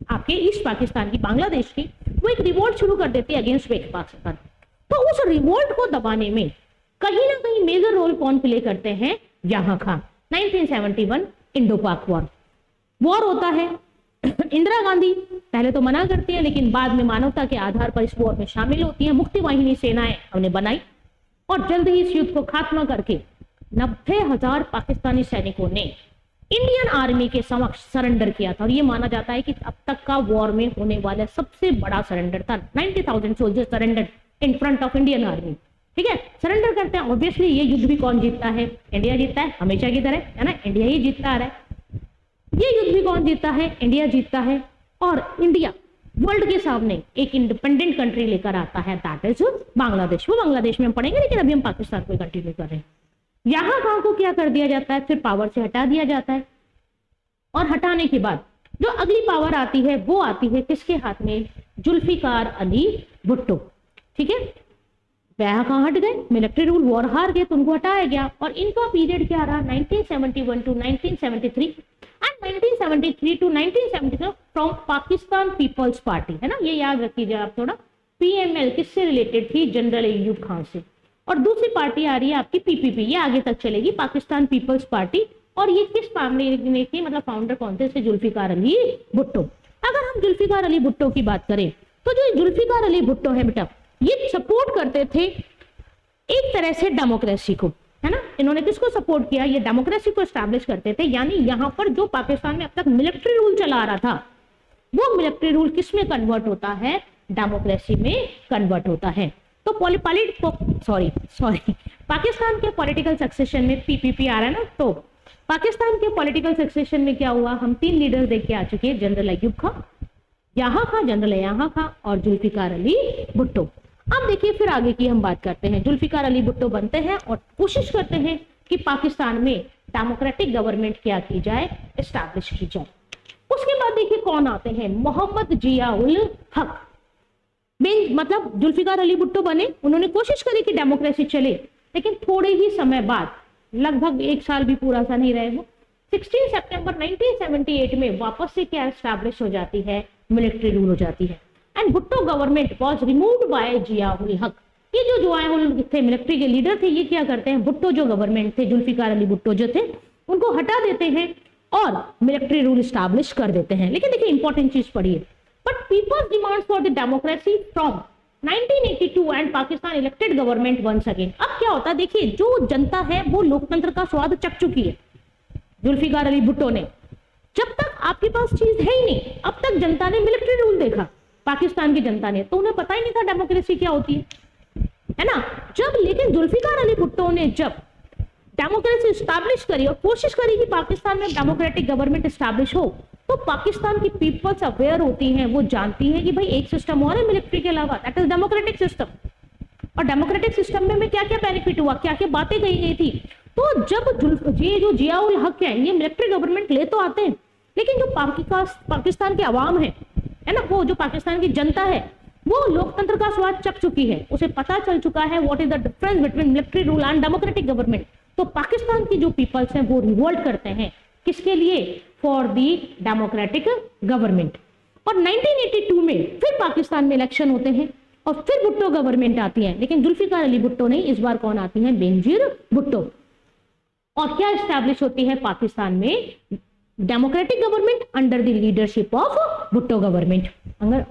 आपके ईस्ट पाकिस्तान की, बांग्लादेश की, वो एक रिवोल्ट शुरू कर देती है अगेंस्ट वेस्ट पाकिस्तान। तो उस रिवोल्ट को दबाने में कहीं ना कहीं मेजर रोल कौन प्ले करते हैं? याहा खां। 1971 इंडो पाक वॉर होता है। इंदिरा गांधी पहले तो मना करती है, लेकिन बाद में मानवता के आधार पर इस वॉर में शामिल होती है। मुक्ति वाहिनी सेनाएं हमने बनाई और जल्द ही इस युद्ध को खात्मा करके 90,000 पाकिस्तानी सैनिकों ने इंडियन आर्मी के समक्ष सरेंडर किया था। और ये माना जाता है कि अब तक का वॉर में होने वाला सबसे बड़ा सरेंडर था। 90,000 soldiers surrender in front of Indian army. ठीक है, सरेंडर करते हैं। ऑब्वियसली ये युद्ध भी कौन जीतता है? इंडिया जीतता है, हमेशा की तरह, है ना? इंडिया ही जीतता आ रहा है। ये युद्ध भी कौन जीतता है? इंडिया जीतता है। और इंडिया वर्ल्ड के सामने एक इंडिपेंडेंट कंट्री लेकर आता है, दैट इज बांग्लादेश। वो बांग्लादेश में हम पढ़ेंगे, लेकिन अभी हम पाकिस्तान को कंटिन्यू कर रहे हैं। यहां खां को क्या कर दिया जाता है? फिर पावर से हटा दिया जाता है। और हटाने के बाद जो अगली पावर आती है वो आती है किसके हाथ में? जुल्फिकार अली भुट्टो। ठीक है, वह कहां हट गए? मिलिट्री रूल वॉर हार गए तो उनको हटाया गया। और इनका पीरियड क्या रहा? 1971 to 1973 and 1973 to 1974 from Pakistan peoples Party, है ना? ये याद रखिए आप थोड़ा। PML किससे रिलेटेड थी? जनरल अय्यूब खान से। और दूसरी पार्टी आ रही है आपकी PPP, ये आगे तक चलेगी, पाकिस्तान पीपल्स पार्टी। और ये किस फैमिली ने थी, मतलब फाउंडर कौन थे? इसके जुल्फिकार अली भुट्टो। अगर हम जुल्फिकार अली भुट्टो की बात करें तो जो जुल्फिकार अली भुट्टो है बेटा, ये सपोर्ट करते थे एक तरह से डेमोक्रेसी को, है ना। इन्होंने किसको सपोर्ट किया? ये डेमोक्रेसी को एस्टैब्लिश करते थे। यानी यहाँ पर जो पाकिस्तान में अब तक मिलिट्री रूल चला आ रहा था, वो मिलिट्री रूल किस में कन्वर्ट होता है? डेमोक्रेसी में कन्वर्ट होता है। तो पाकिस्तान के पॉलिटिकल सक्सेशन में PPP आ रहा है ना, तो पाकिस्तान के पॉलिटिकल सक्सेशन में क्या हुआ? हम 3 लीडर देख के आ चुके हैं, जनरल अय्यूब खान, यहाँ खां, जनरल यहाँ खां और जुल्फिकार अली भुट्टो। अब देखिए फिर आगे की हम बात करते हैं। जुल्फिकार अली भुट्टो बनते हैं और कोशिश करते हैं कि पाकिस्तान में डेमोक्रेटिक गवर्नमेंट क्या की जाए? एस्टैब्लिश की जाए। उसके बाद देखिए कौन आते हैं? मोहम्मद जिया उल हक। मतलब जुल्फिकार अली भुट्टो बने, उन्होंने कोशिश करी कि डेमोक्रेसी चले, लेकिन थोड़े ही समय बाद, लगभग 1 साल भी पूरा सा नहीं रहे वो, 16 सितंबर 1978 में वापस से क्या एस्टैब्लिश हो जाती है? मिलिट्री रूल हो जाती है। And Bhutto government was removed by Zia ul Haq. ये जो जिया उल थे, मिलिट्री के लीडर थे, ये क्या करते हैं? भुट्टो जो गवर्नमेंट थे, जुल्फिकार अली भुट्टो जो थे, उनको हटा देते हैं और मिलिट्री रूल एस्टैब्लिश कर देते हैं। लेकिन देखिए इंपॉर्टेंट चीज पढ़िए, but people's demands for the democracy from 1982 and Pakistan elected government once again. अब क्या होता है? देखिए जो जनता है वो लोकतंत्र का स्वाद चख चुकी है। जुल्फिकार अली भुट्टो ने, जब तक आपके पास चीज है ही नहीं, अब तक जनता ने मिलिट्री रूल देखा, पाकिस्तान की जनता ने, तो उन्हें पता ही नहीं था डेमोक्रेसी क्या होती है ना। लेकिन जुल्फिकार अली भुट्टो ने जब डेमोक्रेसी स्टैब्लिश करी और कोशिश करी कि पाकिस्तान में डेमोक्रेटिक गवर्नमेंट स्टैब्लिश हो, तो पाकिस्तान की पीपल्स अवेयर होती हैं, वो जानती हैं कि भाई एक सिस्टम और है मिलिट्री के अलावा, दैट इज डेमोक्रेटिक सिस्टम। और डेमोक्रेटिक सिस्टम में क्या क्या बेनिफिट हुआ, क्या क्या बातें कही गई थी। तो जब ये जो जिया उल हक है, ये मिलिट्री गवर्नमेंट ले तो आते हैं, लेकिन जो पाकिस्तान के अवाम है ना, वो जो पाकिस्तान की जनता है, वो लोकतंत्र का स्वाद चख चुकी है, उसे पता चल चुका है what is the difference between military rule and democratic government. तो पाकिस्तान की जो पीपल्स हैं वो रिवोल्ट करते हैं, किसके लिए? For the democratic government. और 1982 में फिर पाकिस्तान में इलेक्शन होते हैं और फिर भुट्टो गवर्नमेंट आती है, लेकिन जुल्फिकार अली भुट्टो नहीं, इस बार कौन आती है? बेनजीर भुट्टो। और क्या एस्टैब्लिश होती है पाकिस्तान में? Democratic government under the leadership of Bhutto government, है ना।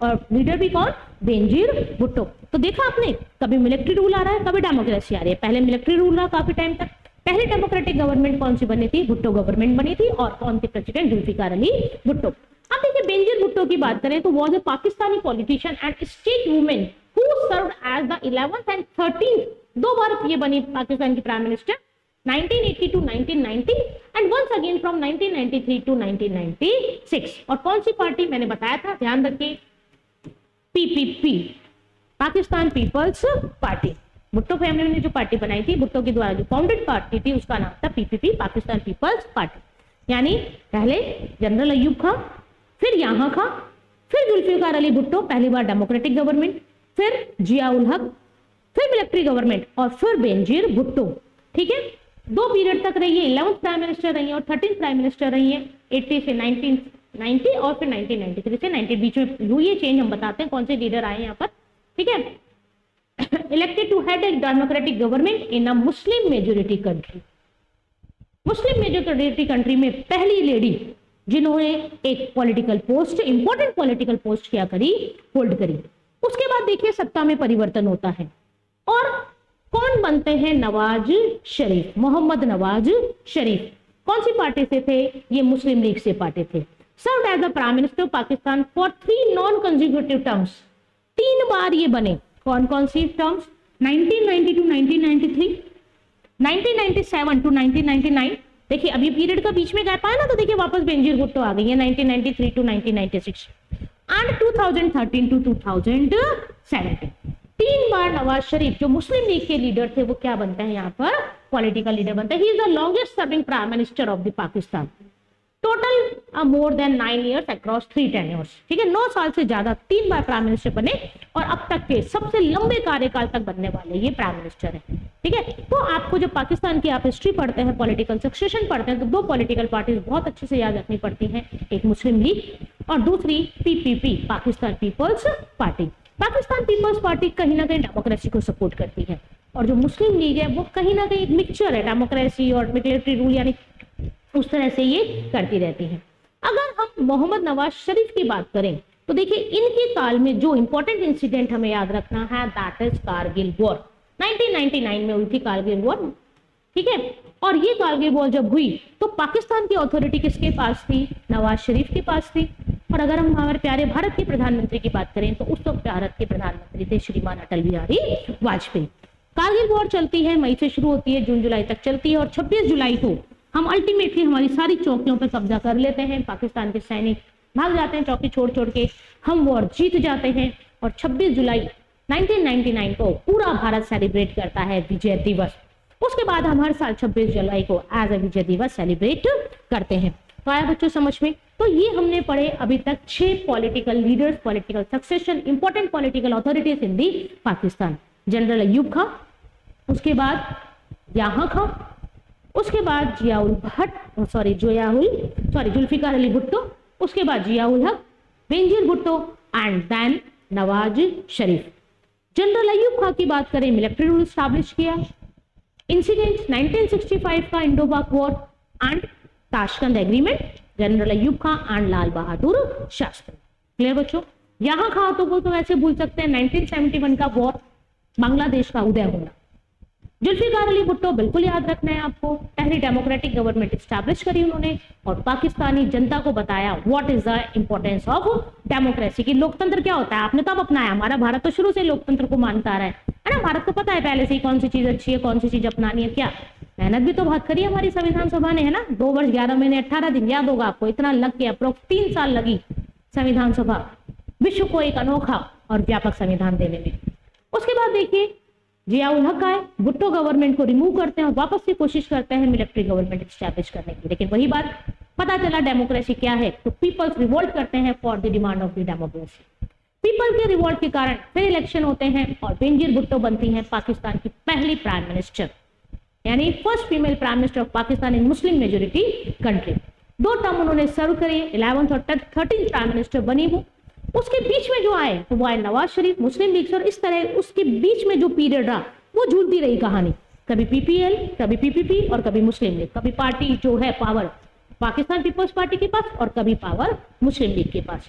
और लीडर भी कौन? बेनजीर भुट्टो। तो देखा आपने, कभी मिलिट्री रूल आ रहा है, कभी डेमोक्रेसी आ रही है। पहले मिलिट्री रूल रहा काफी टाइम तक, पहले डेमोक्रेटिक गवर्नमेंट कौन सी बनी थी? भुट्टो गवर्नमेंट बनी थी। और कौन थे प्रेसिडेंट? जुल्फिकार अली भुट्टो। अब देखिए बेनजीर भुट्टो की बात करें तो was a Pakistani politician and state women who served as the 11th and 13th, 2 बार ये बनी पाकिस्तान की prime minister, 1980 to 1990 and once again from 1993 to 1996। और कौन सी पार्टी? मैंने बताया था, ध्यान रखिए, PPP, Pakistan peoples Party. Bhutto family ने जो पार्टी बनाई थी, भुट्टो के द्वारा जो फाउंडेड पार्टी थी, उसका नाम था PPP, पाकिस्तान पीपल्स पार्टी। यानी पहले जनरल अय्यूब खां, फिर यहाँ खां, फिर जुल्फिकार अली भुट्टो, पहली बार डेमोक्रेटिक गवर्नमेंट, फिर जिया उल हक, फिर मिलिट्री गवर्नमेंट और फिर बेनजीर भुट्टो। ठीक है, 2 पीरियड तक रही है, 11th प्राइम मिनिस्टर रही है और 13th प्राइम मिनिस्टर रही है, 80 से 1990 और फिर 1993 से 90, बीच में हुई है चेंज। हम बताते हैं कौन से लीडर आए यहाँ पर। ठीक है, elected to head a democratic government in a Muslim majority country. Muslim majority country में पहली लेडी जिन्होंने एक political post, important political post क्या करी? होल्ड करी। उसके बाद देखिए सत्ता में परिवर्तन होता है और कौन बनते हैं? नवाज शरीफ, मोहम्मद नवाज शरीफ। कौन सी पार्टी से थे? ये मुस्लिम लीग से पार्टी थे। Served as the prime minister of Pakistan for 3 non consecutive terms, 3 बार ये बने। कौन कौन सी टर्म्स? 1990 to 1993, 1997 to 1999। देखिए अभी पीरियड का बीच में गैप आया ना, तो देखिए वापस बेनजीर भुट्टो आ गई है 1993 टू 1996 एंड 2013 टू 2017। 3 बार नवाज शरीफ जो मुस्लिम लीग के लीडर थे वो क्या बनते हैं यहाँ पर? पॉलिटिकल लीडर बनते हैं। ही is the longest serving prime minister of the Pakistan, total more than 9 years across 3 tenures। ठीक है, 9 साल से ज्यादा 3 बार प्राइम मिनिस्टर बने और अब तक के सबसे लंबे कार्यकाल तक बनने वाले ये प्राइम मिनिस्टर है। ठीक है, तो आपको जब पाकिस्तान की आप हिस्ट्री पढ़ते हैं, पॉलिटिकल सक्सेशन पढ़ते हैं, तो 2 पॉलिटिकल पार्टीज बहुत अच्छे से याद रखनी पड़ती हैं, एक मुस्लिम लीग और दूसरी PPP, Pakistan peoples Party. Pakistan peoples Party कहीं ना कहीं डेमोक्रेसी को सपोर्ट करती है, और जो मुस्लिम लीग है वो कहीं ना कहीं एक मिक्सचर है डेमोक्रेसी और मिलिट्री रूल, यानी उस तरह से ये करती रहती है। अगर हम मोहम्मद नवाज शरीफ की बात करें तो देखिए इनके काल में जो इंपॉर्टेंट इंसिडेंट हमें याद रखना है दैट इज कारगिल वॉर। 1999 में हुई थी कारगिल वॉर, ठीक है। और ये कारगिल वॉर जब हुई तो पाकिस्तान की अथॉरिटी किसके पास थी? नवाज शरीफ के पास थी। और अगर हम हमारे प्यारे भारत के प्रधानमंत्री की बात करें तो उस वक्त भारत के प्रधानमंत्री थे श्रीमान अटल बिहारी वाजपेयी। कारगिल वॉर चलती है, मई से शुरू होती है, जून जुलाई तक चलती है, और 26 जुलाई को हम अल्टीमेटली हमारी सारी चौकियों पर कब्जा कर लेते हैं। पाकिस्तान के सैनिक भाग जाते हैं चौकी छोड़ छोड़ के, हम वॉर जीत जाते हैं। और 26 जुलाई 1999 को पूरा भारत सेलिब्रेट करता है विजय दिवस। उसके बाद हम हर साल 26 जुलाई को एज ए विजय दिवस सेलिब्रेट करते हैं। तो आया बच्चों समझ में? तो ये हमने पढ़े अभी तक 6 political leaders, political succession, important political authorities in the Pakistan. General Ayub Khan, उसके बाद याहा खां, उसके बाद जुल्फिकार अली भुट्टो, उसके बाद Ziaul Haq, Benazir Bhutto and then Nawaz Sharif. General Ayub Khan की बात करें, मिलिट्री रूल स्टैब्लिश किया। इंसिडेंट 1965 का Indo Pak war and Tashkent agreement, general Ayub Khan and Lal Bahadur Shastri. Clear बच्चों? यहां खां तो वैसे भूल सकते हैं 1971 का वॉर, बांग्लादेश का उदय होना। जुल्फिकार अली भुट्टो बिल्कुल याद रखना है आपको, पहली डेमोक्रेटिक गवर्नमेंट स्टैब्लिश करी उन्होंने और पाकिस्तानी जनता को बताया what is the importance of democracy, की लोकतंत्र क्या होता है। आपने तब अपनाया, हमारा भारत तो शुरू से लोकतंत्र को मानता आ रहा है ना। भारत को पता है पहले से ही कौन सी चीज अच्छी है, कौन सी चीज अपनानी है। क्या मेहनत भी तो बहुत करी हमारी संविधान सभा ने, है ना। 2 वर्ष 11 महीने 18 दिन, याद होगा आपको, इतना लग गया, अप्रोक्स 3 साल लगी संविधान सभा विश्व को एक अनोखा और व्यापक संविधान देने में। उसके बाद देखिए जियाउल हक आए, भुट्टो गवर्नमेंट को रिमूव करते हैं और वापस से कोशिश करते हैं मिलिट्री गवर्नमेंट एस्टैब्लिश करने की। लेकिन वही बात, पता चला डेमोक्रेसी क्या है, तो पीपल्स रिवोल्ट करते हैं for the demand of the democracy. People के रिवोल्ट के कारण फिर इलेक्शन होते हैं और बेनजीर भुट्टो बनती हैं पाकिस्तान की पहली प्राइम मिनिस्टर, यानी first female prime minister of Pakistan in Muslim majority country. 2 term उन्होंने सर्व करी, 11th और 13th प्राइम मिनिस्टर बनी वो। उसके बीच में जो आए तो वो आए नवाज शरीफ, मुस्लिम लीग, और इस तरह उसके बीच में जो पीरियड रहा वो झूलती रही कहानी, कभी पीपीएल, कभी पीपीपी और कभी मुस्लिम लीग, कभी पार्टी जो है पावर पाकिस्तान पीपल्स पार्टी के पास और कभी पावर मुस्लिम लीग के पास।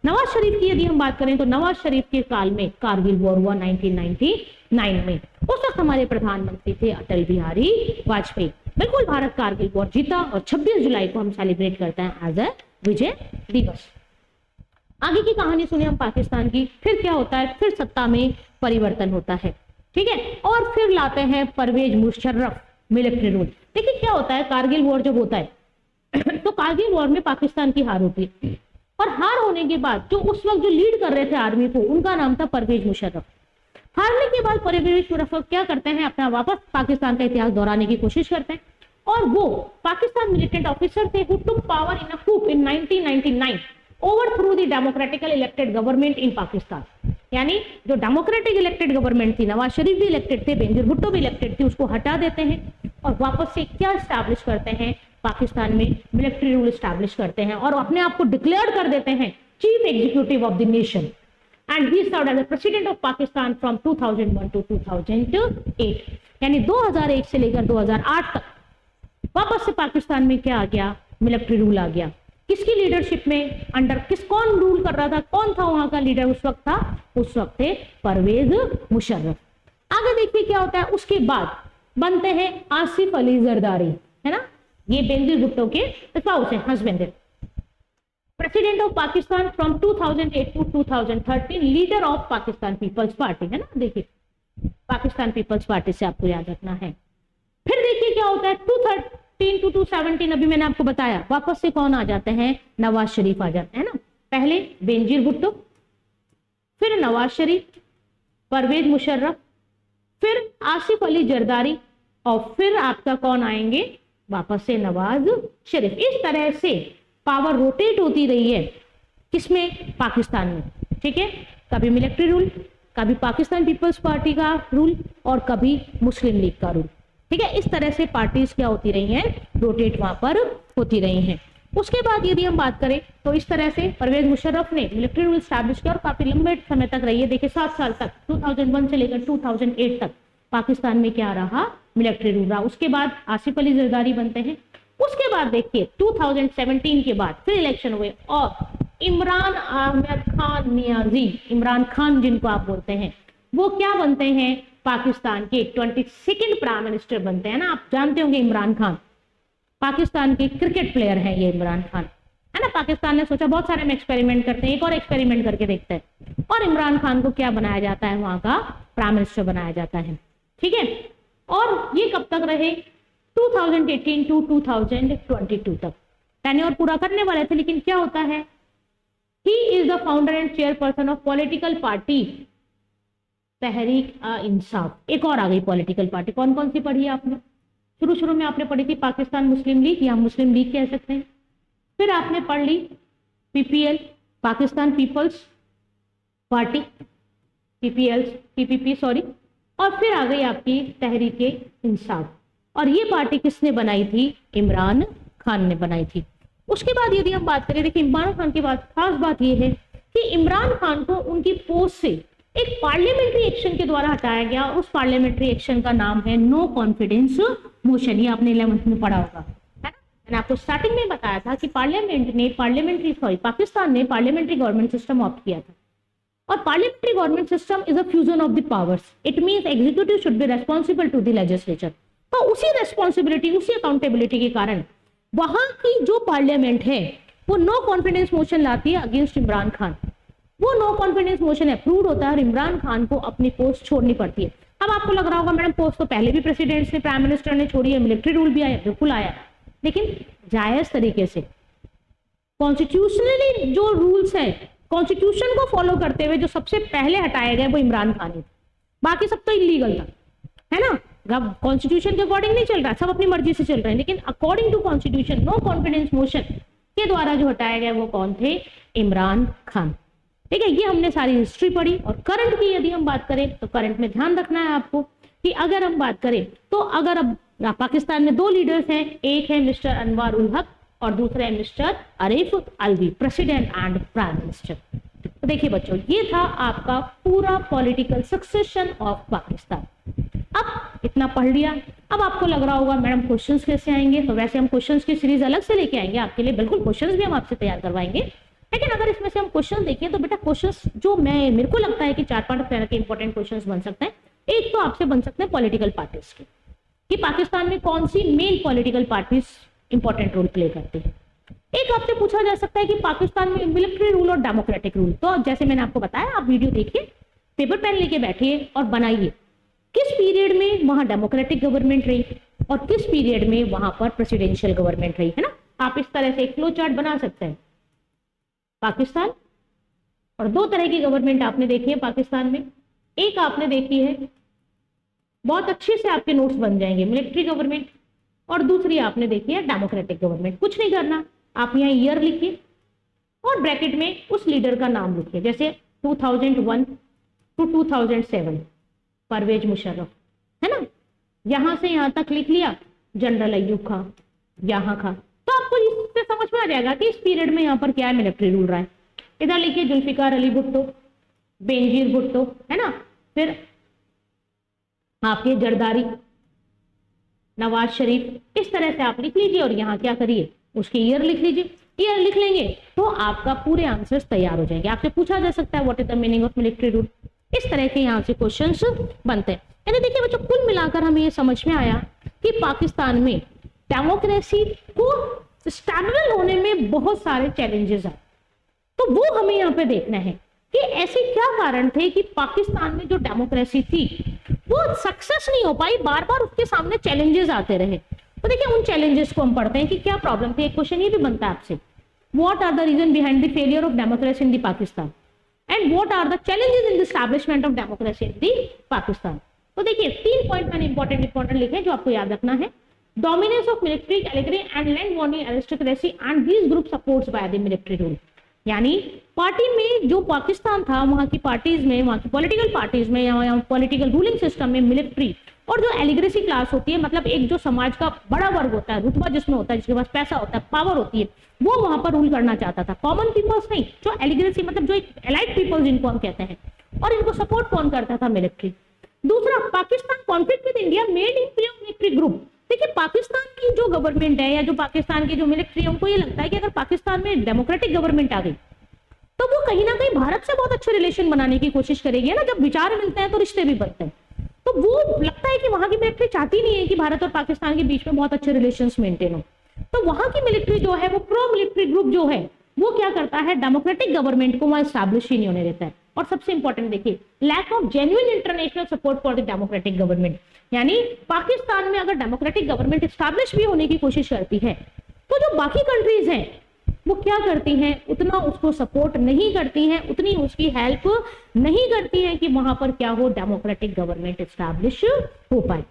नवाज शरीफ की यदि हम बात करें तो नवाज शरीफ के काल में कारगिल वॉर हुआ 1999 में। उस वक्त हमारे प्रधानमंत्री थे अटल बिहारी वाजपेयी। बिल्कुल भारत कारगिल वॉर जीता और 26 जुलाई को हम सेलिब्रेट करते हैं एज ए विजय दिवस। आगे की कहानी सुनिए हम पाकिस्तान की। फिर क्या होता है, फिर सत्ता में परिवर्तन होता है, ठीक है, और फिर लाते हैं परवेज मुशर्रफ मिलिट्री रूल। देखिए क्या होता है, कारगिल वॉर जब होता है तो कारगिल वॉर में पाकिस्तान की हार होती है और हार होने के बाद जो उस वक्त जो लीड कर रहे थे आर्मी को, उनका नाम था परवेज मुशर्रफ। हारने के बाद परवेज मुशर्रफ क्या करते हैं, अपना वापस पाकिस्तान का इतिहास दोहराने की कोशिश करते हैं और वो पाकिस्तान मिलिटेंट ऑफिसर थे who took power in a coup in 1999 overthrew the democratically elected government in Pakistan। यानी जो डेमोक्रेटिक इलेक्टेड गवर्नमेंट थी, नवाज शरीफ भी इलेक्टेड थे, बेनजीर भुट्टो भी इलेक्टेड थी, उसको हटा देते हैं और वापस से क्या स्टैब्लिश करते हैं, पाकिस्तान में मिलिट्री रूल स्टैब्लिश करते हैं और अपने आप को डिक्लेयर कर देते हैं chief executive of the nation. And he served as the president of Pakistan from 2001 to 2008, यानी 2001 से लेकर 2008 तक वापस से पाकिस्तान में क्या आ गया, मिलिट्री रूल आ गया। किसकी लीडरशिप में, अंडर कौन रूल कर रहा था, कौन था वहां का लीडर उस वक्त थे परवेज मुशर्रफ। आगे देखिए क्या होता है, उसके बाद बनते हैं आसिफ अली जरदारी, है ना, ये बेनजीर भुट्टो के स्पाउस है, हस्बैंड है। President of Pakistan from 2008 to 2013, leader of Pakistan peoples Party, है ना, देखिए पाकिस्तान पीपल्स पार्टी से आपको याद रखना है। फिर देखिए क्या होता है 2013 टू 2017, अभी मैंने आपको बताया वापस से कौन आ जाते हैं, नवाज शरीफ आ जाते हैं ना। पहले बेनजीर भुट्टो, फिर नवाज शरीफ, परवेज मुशर्रफ, फिर आसिफ अली जरदारी और फिर आपका कौन आएंगे, वापस से नवाज शरीफ। इस तरह से पावर रोटेट होती रही है किसमें, पाकिस्तान में, ठीक है। कभी मिलिट्री रूल, कभी पाकिस्तान पीपल्स पार्टी का रूल और कभी मुस्लिम लीग का रूल, ठीक है। इस तरह से पार्टीज क्या होती रही हैं, रोटेट वहां पर होती रही हैं। उसके बाद यदि हम बात करें तो इस तरह से परवेज मुशर्रफ ने मिलिट्री रूल स्टैब्लिश किया और काफी लंबे समय तक रही है। देखिए 7 साल तक 2001 से लेकर 2008 तक पाकिस्तान में क्या रहा, मिलिट्री रूल रहा। उसके बाद आसिफ अली जरदारी बनते हैं। उसके बाद देखिए 2017 के बाद फिर इलेक्शन हुए और इमरान अहमद खान नियाजी, इमरान खान जिनको आप बोलते हैं, वो क्या बनते हैं, पाकिस्तान के 22nd प्राइम मिनिस्टर बनते हैं ना। आप जानते होंगे इमरान खान पाकिस्तान के क्रिकेट प्लेयर हैं, ये इमरान खान है ना। पाकिस्तान ने सोचा बहुत सारे में एक्सपेरिमेंट करते हैं, एक और एक्सपेरिमेंट करके देखते हैं, और इमरान खान को क्या बनाया जाता है, वहां का प्राइम मिनिस्टर बनाया जाता है। ठीक है, और ये कब तक रहे, 2018 टू 2022 तक टेन्योर पूरा करने वाले थे। लेकिन क्या होता है, he is the founder and chairperson of political party Tehreek Insaf. एक और आ गई पॉलिटिकल पार्टी, कौन कौन सी पढ़ी है आपने, शुरू में आपने पढ़ी थी पाकिस्तान मुस्लिम लीग या मुस्लिम लीग कह सकते हैं, फिर आपने पढ़ ली PPL, Pakistan peoples party, PPP sorry, और फिर आ गई आपकी तहरीक इंसाफ। और ये पार्टी किसने बनाई थी, इमरान खान ने बनाई थी। उसके बाद यदि हम बात करें, देखिए इमरान खान की बात, खास बात यह है कि इमरान खान को उनकी पोस्ट से एक पार्लियामेंट्री एक्शन के द्वारा हटाया गया। उस पार्लियामेंट्री एक्शन का नाम है नो कॉन्फिडेंस मोशन। ये आपने 11th में पढ़ा होगा, है ना। मैंने आपको स्टार्टिंग में बताया था कि पाकिस्तान ने पार्लियामेंट्री गवर्नमेंट सिस्टम ऑप्ट किया था। और parliamentary government system is a fusion of the powers. It means executive should be responsible to the legislature. तो उसी रेस्पॉन्सिबिलिटी, उसी अकाउंटेबिलिटी के कारण वहां की जो पार्लियामेंट है वो नो कॉन्फिडेंस मोशन लाती है अगेंस्ट इमरान खान। वो नो कॉन्फिडेंस मोशन अप्रूव होता है और इमरान खान को अपनी पोस्ट छोड़नी पड़ती है। अब आपको लग रहा होगा मैडम पोस्ट तो पहले भी प्रेसिडेंट्स ने, प्राइम मिनिस्टर ने छोड़ी है, मिलिट्री रूल भी आया, बिल्कुल आया, लेकिन जायज तरीके से कॉन्स्टिट्यूशनली जो रूल्स है, कॉन्स्टिट्यूशन को फॉलो करते हुए जो सबसे पहले हटाए गए वो इमरान खान ही, बाकी सब तो इलीगल था, है ना। कॉन्स्टिट्यूशन के अकॉर्डिंग नहीं चल रहा, सब अपनी मर्जी से चल रहे हैं, लेकिन according to constitution no confidence motion के द्वारा जो हटाया गया वो कौन थे, इमरान खान। ठीक है, ये हमने सारी हिस्ट्री पढ़ी। और करंट की यदि हम बात करें तो करंट में ध्यान रखना है आपको कि अगर हम बात करें तो अगर अब पाकिस्तान में 2 लीडर्स हैं, एक है मिस्टर अनवर उल हक और दूसरा है mister Arif Alvi, president and prime minister. तो देखिए बच्चों, ये था आपका पूरा पॉलिटिकल सक्सेशन ऑफ पाकिस्तान। अब इतना पढ़ लिया, अब आपको लग रहा होगा मैडम क्वेश्चंस कैसे आएंगे। तो वैसे हम क्वेश्चंस की सीरीज अलग से लेके आएंगे आपके लिए, बिल्कुल क्वेश्चंस भी हम आपसे तैयार करवाएंगे। लेकिन अगर इसमें से हम क्वेश्चन देखें तो बेटा क्वेश्चंस जो मेरे को लगता है कि 4-5 तरह के इंपॉर्टेंट क्वेश्चंस बन सकते हैं। एक तो आपसे बन सकते हैं पॉलिटिकल पार्टीज के, कि पाकिस्तान में कौन सी main political parties important role play करती है। एक आपसे पूछा जा सकता है कि पाकिस्तान में मिलिट्री रूल और डेमोक्रेटिक रूल। तो जैसे मैंने आपको बताया, आप वीडियो देखिए, पेपर पेन लेके बैठिए और बनाइए किस पीरियड में वहां डेमोक्रेटिक गवर्नमेंट रही और किस पीरियड में वहां पर प्रेसिडेंशियल गवर्नमेंट रही, है ना। आप इस तरह से एक फ्लो चार्ट बना सकते हैं। पाकिस्तान और 2 तरह की गवर्नमेंट आपने देखी है पाकिस्तान में। एक आपने देखी है, बहुत अच्छे से आपके नोट्स बन जाएंगे, मिलिट्री गवर्नमेंट, और दूसरी आपने देखी है डेमोक्रेटिक गवर्नमेंट। कुछ नहीं करना, आप यहाँ ईयर लिखिए और ब्रैकेट में उस लीडर का नाम लिखिए। जैसे 2001 टू 2007 परवेज मुशर्रफ, है ना। यहां से यहां तक लिख लिया, जनरल अय्यूब खान, यहाँ खान। तो आपको इससे समझ में आ जाएगा कि इस पीरियड में यहाँ पर क्या है, मिलिट्री रूल रहा है। इधर लिखिए जुल्फिकार अली भुट्टो, बेनजीर भुट्टो, है ना। फिर आपके जरदारी, नवाज शरीफ, इस तरह से आप लिख लीजिए और यहाँ क्या करिए, उसके ईयर लिख लीजिए। ईयर लिख लेंगे तो आपका पूरे आंसर्स तैयार हो जाएंगे। आपसे पूछा जा सकता है what is the meaning of military rule. इस तरह के यहाँ से क्वेश्चंस बनते हैं। यानी देखिए बच्चों, कुल मिलाकर हमें ये समझ में आया कि पाकिस्तान में डेमोक्रेसी को स्टैबल होने में बहुत सारे चैलेंजेस हैं। तो वो हमें यहाँ पे देखना है कि ऐसे क्या कारण थे कि पाकिस्तान में जो डेमोक्रेसी थी वो सक्सेस नहीं हो पाई, बार बार उसके सामने चैलेंजेस आते रहे। तो देखिए उन चैलेंजेस को हम पढ़ते हैं कि क्या प्रॉब्लम थी। एक क्वेश्चन ये भी बनता है आपसे, what are the reason behind the failure of democracy in the Pakistan and what are the challenges in the establishment of democracy in the Pakistan. तो देखिए 3 पॉइंट मैंने इंपॉर्टेंट लिखे जो आपको याद रखना है। Dominance of military, category and land bonding aristocracy and these group supports by the military rule. यानी पार्टी में जो पाकिस्तान था, वहां की पार्टीज में, वहां की पॉलिटिकल पार्टीज में या पॉलिटिकल रूलिंग सिस्टम में मिलिट्री और जो एलिगरेसी क्लास होती है, मतलब एक जो समाज का बड़ा वर्ग होता है, रुतबा जिसमें होता है, जिसके पास पैसा होता है, पावर होती है, वो वहां पर रूल करना चाहता था। कॉमन पीपल्स नहीं, जो एलिगरेसी मतलब जो एक एलाइट पीपल जिनको हम कहते हैं। और इनको सपोर्ट कौन करता था? मिलिट्री। दूसरा, Pakistan conflict with India made India military group. देखिए पाकिस्तान की जो गवर्नमेंट है या जो पाकिस्तान की जो मिलिट्री है, उनको ये लगता है कि अगर पाकिस्तान में डेमोक्रेटिक गवर्नमेंट आ गई तो वो कहीं ना कहीं भारत से बहुत अच्छे रिलेशन बनाने की कोशिश करेगी, है ना। जब विचार मिलते हैं तो रिश्ते भी बनते हैं। तो वो लगता है कि वहां की मिलिट्री चाहती नहीं है कि भारत और पाकिस्तान के बीच में बहुत अच्छे रिलेशंस मेंटेन हो। तो वहां की मिलिट्री जो है, वो प्रो मिलिट्री ग्रुप जो है, वो क्या करता है? डेमोक्रेटिक गवर्नमेंट को वहां स्टैब्लिश ही नहीं होने देता है। और सबसे इंपॉर्टेंट देखिए, lack of genuine international support for the democratic government. यानी पाकिस्तान में अगर डेमोक्रेटिक गवर्नमेंट स्टैब्लिश भी होने की कोशिश करती है, तो जो बाकी कंट्रीज हैं वो क्या करती हैं? उतना उसको सपोर्ट नहीं करती हैं, उतनी उसकी हेल्प नहीं करती हैं कि वहां पर क्या हो, डेमोक्रेटिक गवर्नमेंट स्टैब्लिश हो पाए।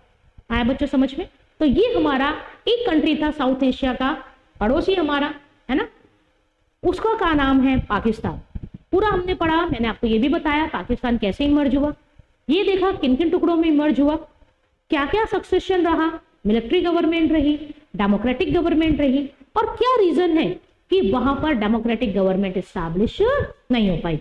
आया बच्चों समझ में? तो ये हमारा एक कंट्री था साउथ एशिया का, पड़ोसी हमारा, है ना, उसका क्या नाम है? पाकिस्तान। पूरा हमने पढ़ा, मैंने आपको ये भी बताया पाकिस्तान कैसे इमर्ज हुआ, ये देखा किन किन टुकड़ों में इमर्ज हुआ, क्या क्या सक्सेशन रहा, मिलिट्री गवर्नमेंट रही, डेमोक्रेटिक गवर्नमेंट रही, और क्या रीजन है कि वहां पर डेमोक्रेटिक गवर्नमेंट एस्टैब्लिश नहीं हो पाई।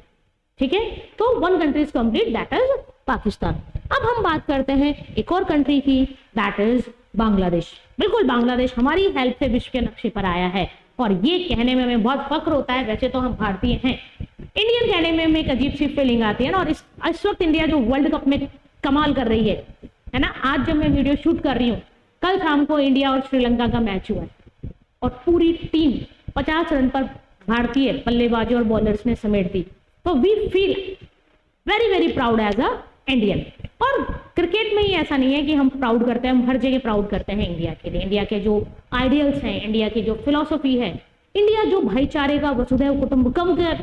ठीक है, तो one country is complete, that is Pakistan. अब हम बात करते हैं एक और कंट्री की, दैट इज बांग्लादेश। बिल्कुल, बांग्लादेश हमारी हेल्प से विश्व के नक्शे पर आया है, और ये कहने में हमें बहुत फक्र होता है। वैसे तो हम भारतीय हैं, इंडियन कहने में हमें एक अजीब सी फीलिंग आती है ना। और इस वक्त इंडिया जो वर्ल्ड कप में कमाल कर रही है ना। आज जब मैं वीडियो शूट कर रही हूँ, कल शाम को इंडिया और श्रीलंका का मैच हुआ है और पूरी टीम 50 रन पर भारतीय बल्लेबाजों और बॉलर्स ने समेट दी। तो we feel very very proud as a Indian. और क्रिकेट में ही ऐसा नहीं है कि हम प्राउड करते हैं, हम हर जगह प्राउड करते हैं इंडिया के लिए। इंडिया के जो आइडियल्स हैं, इंडिया की जो फिलॉसफी है, इंडिया जो भाईचारे का, वसुधैव कुटुंबकम का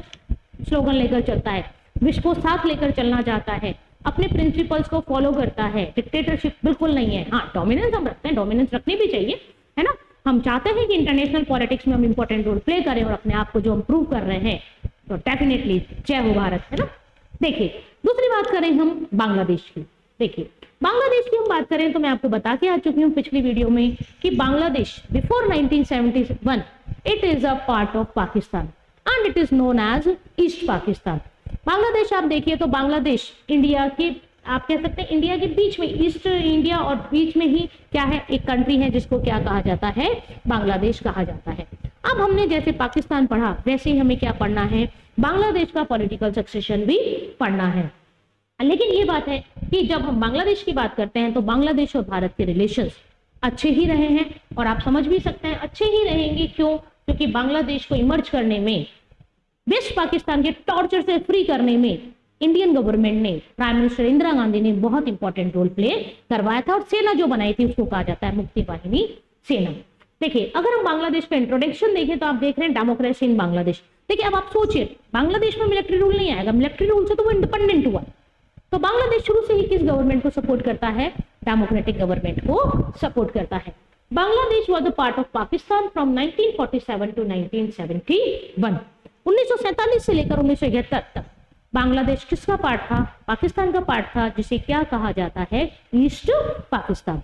स्लोगन लेकर चलता है, विश्व को साथ लेकर चलना चाहता है, अपने प्रिंसिपल्स को फॉलो करता है, डिक्टेटरशिप बिल्कुल नहीं है। हाँ, डोमिनेंस हम रखते हैं, डोमिनेंस रखनी भी चाहिए, है ना। हम चाहते हैं कि इंटरनेशनल पॉलिटिक्स में हम इंपॉर्टेंट रोल प्ले करें और अपने आप को जो हम प्रूव कर रहे हैं, तो डेफिनेटली जय हो भारत, है ना। देखिए, दूसरी बात करें हम बांग्लादेश की। देखिए, बांग्लादेश की हम बात करें तो मैं आपको बता के आ चुकी हूँ पिछली वीडियो में कि Bangladesh before 1971 it is a part of Pakistan and it is known as East Pakistan. Bangladesh आप देखिए तो बांग्लादेश इंडिया के, आप कह सकते हैं इंडिया के बीच में, ईस्ट इंडिया और बीच में ही क्या है, एक कंट्री है जिसको क्या कहा जाता है? बांग्लादेश कहा जाता है। अब हमने जैसे पाकिस्तान पढ़ा, वैसे ही हमें क्या पढ़ना है? बांग्लादेश का पॉलिटिकल सक्सेशन भी पढ़ना है। लेकिन ये बात है कि जब हम बांग्लादेश की बात करते हैं तो बांग्लादेश और भारत के रिलेशंस अच्छे ही रहे हैं, और आप समझ भी सकते हैं अच्छे ही रहेंगे। क्यों? क्योंकि बांग्लादेश को इमर्ज करने में, वेस्ट पाकिस्तान के टॉर्चर से फ्री करने में इंडियन गवर्नमेंट ने, प्राइम मिनिस्टर इंदिरा गांधी ने बहुत इंपॉर्टेंट रोल प्ले करवाया था। और सेना जो बनाई थी उसको कहा जाता है मुक्ति वाहिनी सेना। देखिए, अगर हम बांग्लादेश का इंट्रोडक्शन देखें तो आप देख रहे हैं डेमोक्रेसी इन बांग्लादेश। देखिए, अब आप सोचिए, बांग्लादेश में मिलिट्री रूल नहीं आएगा, मिलिट्री रूल से तो वो इंडिपेंडेंट हुआ। तो बांग्लादेश शुरू से ही किस गवर्नमेंट को सपोर्ट करता है? डेमोक्रेटिक गवर्नमेंट को सपोर्ट करता है। Bangladesh was a part of Pakistan from 1947 to 1971। 1947 से लेकर 1971 तक बांग्लादेश किसका पार्ट था? पाकिस्तान का पार्ट था, जिसे क्या कहा जाता है? East Pakistan.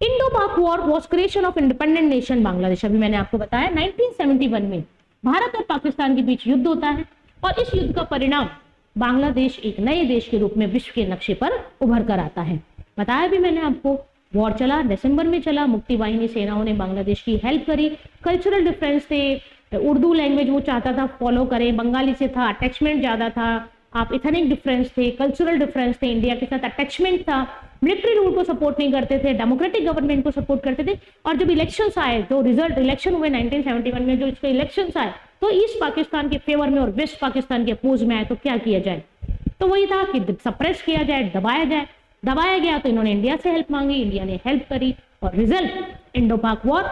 Indo Pak war was creation of independent nation Bangladesh. अभी मैंने आपको बताया 1971 में भारत और पाकिस्तान के बीच युद्ध होता है, और इस युद्ध का परिणाम बांग्लादेश एक नए देश के रूप में विश्व के नक्शे पर उभर कर आता है। बताया भी मैंने आपको, वॉर चला, दिसंबर में चला, मुक्ति वाहिनी सेनाओं ने बांग्लादेश की हेल्प करी। कल्चरल डिफरेंस थे, उर्दू लैंग्वेज वो चाहता था फॉलो करे, बंगाली से था अटैचमेंट ज्यादा था, आप इथनिक डिफरेंस थे, कल्चरल डिफरेंस थे, इंडिया के साथ अटैचमेंट था, मिलिट्री रूल को सपोर्ट नहीं करते थे, डेमोक्रेटिक गवर्नमेंट को सपोर्ट करते थे। और जब इलेक्शंस आए, जो रिजल्ट इलेक्शन हुए 1971 में, जो इसके इलेक्शंस आए तो ईस्ट पाकिस्तान के फेवर में और वेस्ट पाकिस्तान के अपोज में आए, तो क्या किया जाए? तो वही था कि सप्रेस किया जाए, दबाया जाए। दबाया गया तो इन्होंने इंडिया से हेल्प मांगी, इंडिया ने हेल्प करी, और result Indo Pak war,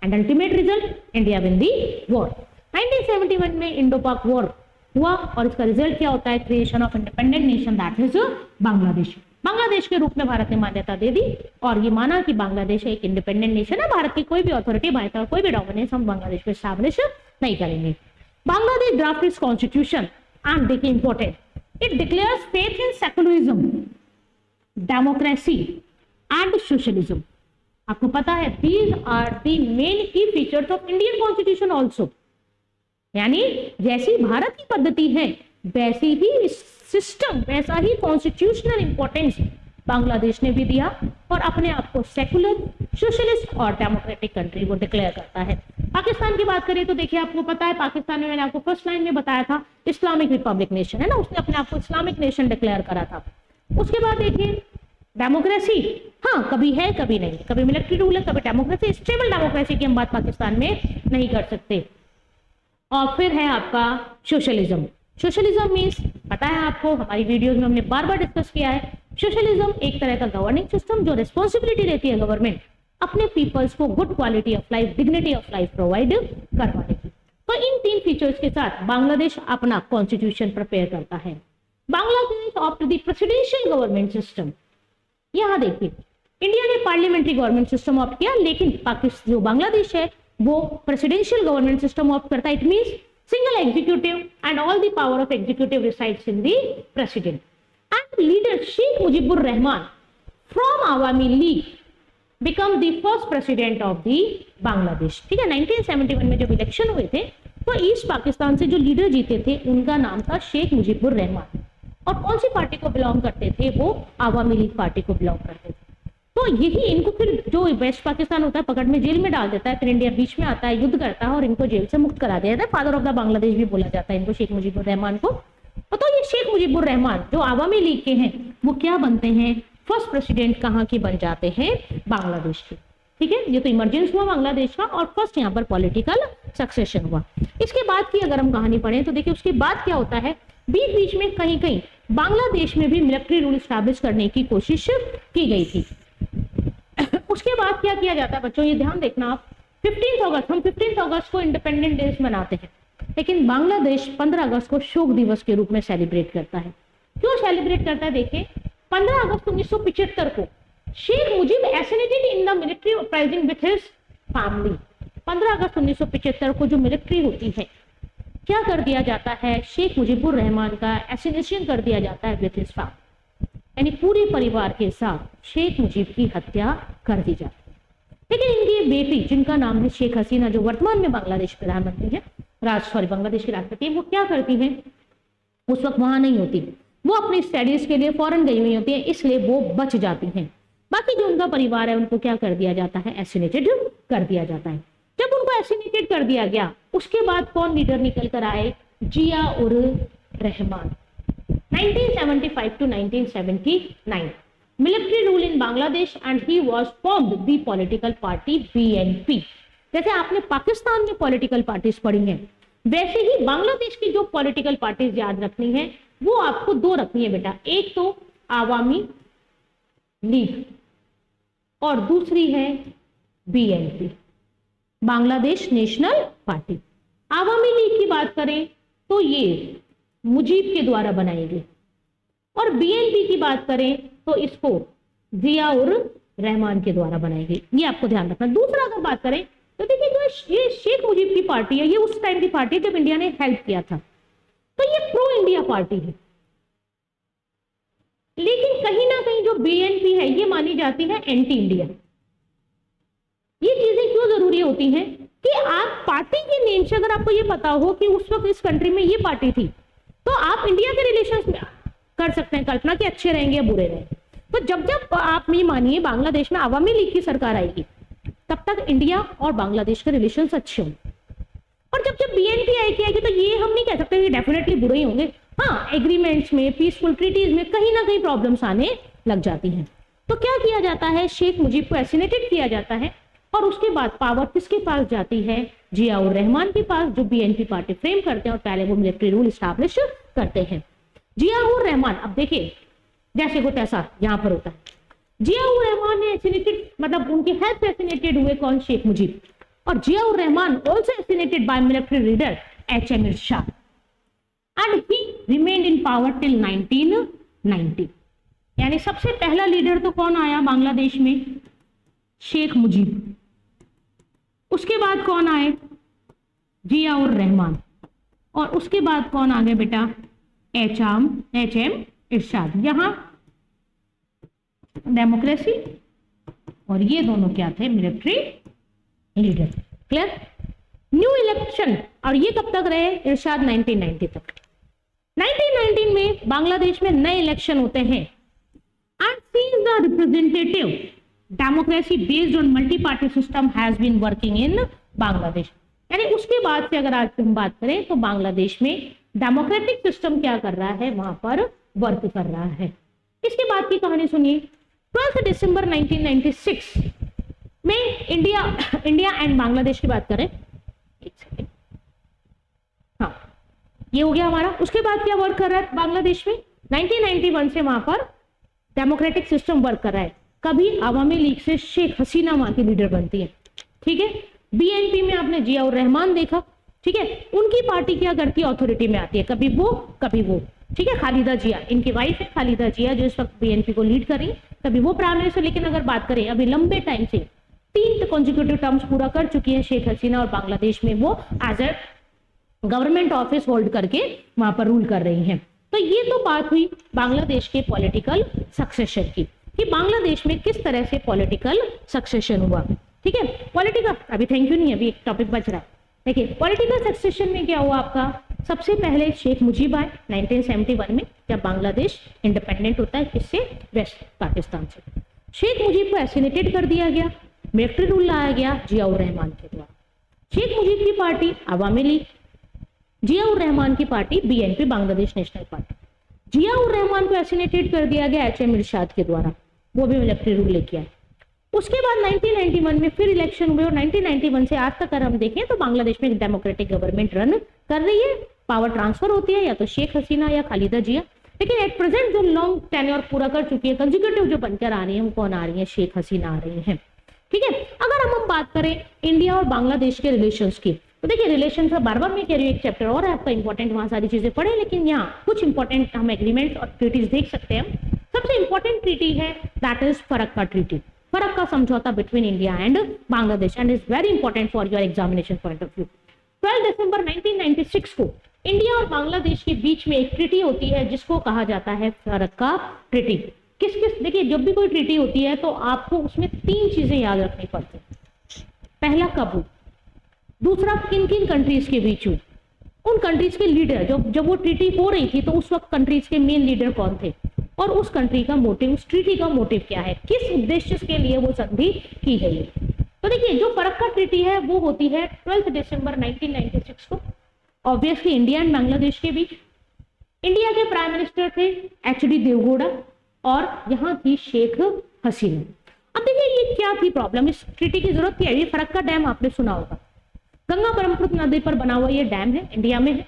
and ultimate result India win the war. 1971 में इंडो पाक वॉर हुआ, और इसका रिजल्ट क्या होता है? Creation of independent nation that is Bangladesh. Bangladesh के रूप में भारत ने मान्यता दे दी, और ये माना कि बांग्लादेश एक इंडिपेंडेंट नेशन है, भारत की कोई भी अथॉरिटी, भारत का कोई भी डोमिनेंस हम बांग्लादेश को एस्टैब्लिश नहीं करेंगे। Bangladesh draft is constitution and देखिए important, it declares faith in secularism, democracy and socialism. आपको पता है these are the main key features of Indian constitution also, यानी जैसी भारत की पद्धति है वैसी ही सिस्टम, वैसा ही कॉन्स्टिट्यूशनल इंपॉर्टेंस बांग्लादेश ने भी दिया और अपने आप को सेकुलर, सोशलिस्ट और डेमोक्रेटिक कंट्री वो डिक्लेयर करता है। पाकिस्तान की बात करें तो देखिए आपको पता है पाकिस्तान में मैंने आपको फर्स्ट लाइन में बताया था इस्लामिक रिपब्लिक नेशन है ना, उसने अपने आप को इस्लामिक नेशन डिक्लेयर करा था। उसके बाद देखिए डेमोक्रेसी, हाँ कभी है कभी नहीं, कभी मिलिट्री रूल है कभी डेमोक्रेसी, स्टेबल डेमोक्रेसी की हम बात पाकिस्तान में नहीं कर सकते। और फिर है आपका सोशलिज्म। सोशलिज्म मीन्स पता है आपको, हमारी वीडियोस में हमने बार बार डिस्कस किया है, सोशलिज्म एक तरह का गवर्निंग सिस्टम जो रिस्पॉन्सिबिलिटी लेती है गवर्नमेंट अपने पीपल्स को good quality of life, dignity of life provide करवाने की। तो इन 3 फीचर्स के साथ बांग्लादेश अपना कॉन्स्टिट्यूशन प्रिपेयर करता है। Bangladesh opt the presidential government system. यहां देखिए इंडिया ने पार्लियामेंट्री गवर्नमेंट सिस्टम ऑप्ट किया, लेकिन पाकिस्तान जो बांग्लादेश है वो प्रेसिडेंशियल गवर्नमेंट सिस्टम ऑप्ट करता है। It means single executive and all the power of executive resides in the president. And leader Sheikh Mujibur Rahman from Awami League become the first president of the Bangladesh. ठीक है, 1971 में जब election हुए थे तो east Pakistan से जो leader जीते थे उनका नाम था शेख मुजीबुर रहमान, और कौन सी पार्टी को बिलोंग करते थे, वो आवामी लीग पार्टी को बिलोंग करते थे। तो यही इनको फिर जो वेस्ट पाकिस्तान होता है पकड़ में जेल में डाल देता है, फिर इंडिया बीच में आता है, युद्ध करता है और इनको जेल से मुक्त करा दिया जाता है। फादर ऑफ द बांग्लादेश भी बोला जाता है इनको, शेख मुजीबुर रहमान को। तो ये शेख मुजीबुर रहमान जो आवामी लीग के हैं वो क्या बनते हैं, फर्स्ट प्रेसिडेंट कहाँ के बन जाते हैं, बांग्लादेश के। ठीक है, ये तो इमरजेंस हुआ बांग्लादेश का और फर्स्ट यहाँ पर पॉलिटिकल सक्सेशन हुआ। इसके बाद की अगर हम कहानी पढ़ें तो देखिए उसके बाद क्या होता है, बीच बीच में कहीं कहीं बांग्लादेश में भी मिलिट्री रूल स्टैब्लिश करने की कोशिश की गई थी। उसके बाद क्या किया जाता है बच्चों, ये ध्यान देखना आप, 15 अगस्त, हम 15 अगस्त को इंडिपेंडेंट डे मनाते हैं, लेकिन बांग्लादेश 15 अगस्त को शोक दिवस के रूप में सेलिब्रेट करता है। क्यों सेलिब्रेट करता है, देखिए 15 अगस्त 1975 को Sheikh Mujib assassinated in the military uprising with his family. 15 अगस्त 1975 को जो मिलिट्री होती है क्या कर दिया जाता है, शेख मुजीबुर रहमान का एसिनेशन कर दिया जाता है विथ हिज फैमिली, यानी पूरे परिवार के साथ शेख मुजीब की हत्या कर दी जाती है। लेकिन इनकी बेटी जिनका नाम है शेख हसीना, जो वर्तमान में बांग्लादेश प्रधानमंत्री है, बांग्लादेश की राष्ट्रपति है, वो क्या करती हैं, उस वक्त वहां नहीं होती, वो अपनी स्टडीज के लिए फॉरेन गई हुई होती है, इसलिए वो बच जाती हैं। बाकी जो उनका परिवार है उनको क्या कर दिया जाता है, एसिनेटेड कर दिया जाता है। जब उनको एसिनेटेड कर दिया गया उसके बाद कौन लीडर निकल कर आए, जिया ur Rahman. 1975 to 1979 military rule in Bangladesh and he was formed the political party BNP। जैसे आपने पाकिस्तान में पॉलिटिकल पार्टीज पढ़ी हैं वैसे ही बांग्लादेश की जो पॉलिटिकल पार्टीज याद रखनी है वो आपको 2 रखनी है बेटा, एक तो आवामी लीग और दूसरी है BNP, Bangladesh national party. Awami league की बात करें तो ये मुजीब के द्वारा बनाई गई, और बीएनपी की बात करें तो इसको जिया उर रहमान के द्वारा बनाई गई, ये आपको ध्यान रखना। दूसरा अगर बात करें तो देखिए जो ये शेख मुजीब की पार्टी है ये उस टाइम की पार्टी है जब इंडिया ने हेल्प किया था, तो ये प्रो इंडिया पार्टी है। लेकिन कहीं ना कहीं जो बीएनपी है ये मानी जाती है एंटी इंडिया। ये चीजें क्यों जरूरी होती हैं कि आप पार्टी के नेम से अगर आपको ये पता हो कि उस वक्त इस कंट्री में ये पार्टी थी तो आप इंडिया के रिलेशंस में कर सकते हैं कल्पना कि अच्छे रहेंगे या बुरे रहेंगे। तो जब जब आप ये मानिए बांग्लादेश में आवामी लीग की सरकार आएगी तब तक इंडिया और बांग्लादेश के रिलेशंस अच्छे होंगे, और जब जब बीएनपी आएगी तो ये हम नहीं कह सकते कि डेफिनेटली बुरे ही होंगे। हाँ, एग्रीमेंट्स में, पीसफुल ट्रीटीज में कहीं ना कहीं प्रॉब्लम्स आने लग जाती हैं। तो क्या किया जाता है, शेख मुजीब को एसिनेटेड किया जाता है और उसके बाद पावर किसके पास जाती है, जिया उर रहमान के पास, जो बीएनपी पार्टी फ्रेम करते हैं और पहले वो मिलिट्री रूल स्टैब्लिश करते हैं। जिया उर रहमान, अब देखिए जैसे को तैसा यहां पर होता है, जिया उर रहमान ने एसिनेटेड, मतलब उनके हेल्प से एसिनेटेड हुए कौन, शेख मुजीब, और Zia ur Rahman also assassinated by military leader HM Ershad and he remained in power till 1990। यानी सबसे पहला लीडर तो कौन आया बांग्लादेश में, शेख मुजीब, उसके बाद कौन आए, जिया उर रहमान, और उसके बाद कौन आ गए बेटा, एचएम इरशाद। यहां डेमोक्रेसी और ये दोनों क्या थे, military leader. Clear. New election, और ये कब तक रहे, इरशाद 1990 तक। 1919 में बांग्लादेश में नए इलेक्शन होते हैं एंड सीज the representative democracy based on multi party system has been working in Bangladesh. यानी उसके बाद से अगर आज हम बात करें तो बांग्लादेश में डेमोक्रेटिक सिस्टम क्या कर रहा है, वहां पर वर्क कर रहा है। इसके बाद की कहानी सुनिए। 12 दिसंबर 1996 में इंडिया एंड बांग्लादेश की बात करें, एक सेकेंड, हाँ ये हो गया हमारा। उसके बाद क्या वर्क कर रहा है बांग्लादेश में, 1991 से वहां पर डेमोक्रेटिक सिस्टम वर्क कर रहा है। कभी अवामी लीग से शेख हसीना वहां की लीडर बनती है, ठीक है। बीएनपी में आपने जियाउर रहमान देखा, ठीक है, उनकी पार्टी क्या करती है, अथॉरिटी में आती है, कभी वो, ठीक है। खालिदा जिया इनकी वाइफ है, खालिदा जिया जो इस वक्त बीएनपी को लीड कर रही है, कभी वो प्राइम मिनिस्टर। लेकिन अगर बात करें अभी लंबे टाइम से 3 कॉन्जिक्यूटिव टर्म्स पूरा कर चुकी है शेख हसीना, और बांग्लादेश में वो as a government office hold करके वहां पर रूल कर रही हैं। तो ये तो बात हुई बांग्लादेश के पॉलिटिकल सक्सेशन की, कि बांग्लादेश में किस तरह से पॉलिटिकल सक्सेशन हुआ, ठीक है। पॉलिटिकल अभी थैंक यू नहीं, अभी एक टॉपिक बच रहा है। देखिए पॉलिटिकल सक्सेशन में क्या हुआ आपका, सबसे पहले शेख मुजीब आए 1971 में, जब बांग्लादेश इंडिपेंडेंट होता है किससे, वेस्ट पाकिस्तान से। शेख मुजीब को एसिनेटेड कर दिया गया, मिलिट्री रूल लाया गया जियाउर रहमान के द्वारा। शेख मुजीब की पार्टी अवामी लीग, जियाउर रहमान की party BNP Bangladesh national party. Ziaur Rahman को एसिनेटेड कर दिया गया एचएम इरशाद के द्वारा, वो भी मिलिट्री रूल लेके आए। उसके बाद 1991 में फिर इलेक्शन हुए, और 1991 से आज तक अगर हम देखें तो बांग्लादेश में एक डेमोक्रेटिक गवर्नमेंट रन कर रही है। पावर ट्रांसफर होती है या तो शेख हसीना या खालिदा जिया, लेकिन एट प्रेजेंट जो लॉन्ग टेन्योर पूरा कर चुकी है, कंजिक्यूटिव जो बनकर आ रही है, वो कौन आ रही है, शेख हसीना आ रही है, ठीक है। अगर हम बात करें इंडिया और बांग्लादेश के रिलेशंस की, तो देखिए रिलेशन का बार बार मैं कह रही हूँ, एक चैप्टर और है आपका इंपॉर्टेंट, वहां सारी चीजें पढ़े, लेकिन यहाँ कुछ इंपॉर्टेंट हम एग्रीमेंट और ट्रीटीज देख सकते हैं। सबसे इंपॉर्टेंट ट्रीटी है दैट इज फरक्का ट्रीटी, फरक का समझौता between India and Bangladesh, and is very important for your examination point of view. 12 दिसंबर 1996 को इंडिया और बांग्लादेश के बीच में एक ट्रीटी होती है जिसको कहा जाता है फरक्का ट्रीटी। किस किस, देखिए जब भी कोई ट्रीटी होती है तो आपको उसमें 3 चीजें याद रखनी पड़ती है। पहला कब हुई, दूसरा किन किन कंट्रीज के बीच हुई, उन कंट्रीज के लीडर, जब वो ट्रीटी हो रही थी तो उस वक्त कंट्रीज के मेन लीडर कौन थे, और उस कंट्री का मोटिव, उस ट्रीटी का मोटिव क्या है, किस उद्देश्य के लिए वो संधि की गई है। तो देखिए जो फरक्का ट्रीटी है वो होती है 12 दिसंबर 1996 को, ऑब्वियसली इंडिया एंड बांग्लादेश के बीच। इंडिया के प्राइम मिनिस्टर थे एचडी देवगौड़ा, और यहाँ थी शेख हसीना। अब देखिए ये क्या थी प्रॉब्लम, इस ट्रीटी की जरूरत क्या है। ये फरक्का डैम आपने सुना होगा, गंगा ब्रह्मपुत्र नदी पर बना हुआ ये डैम है, इंडिया में है,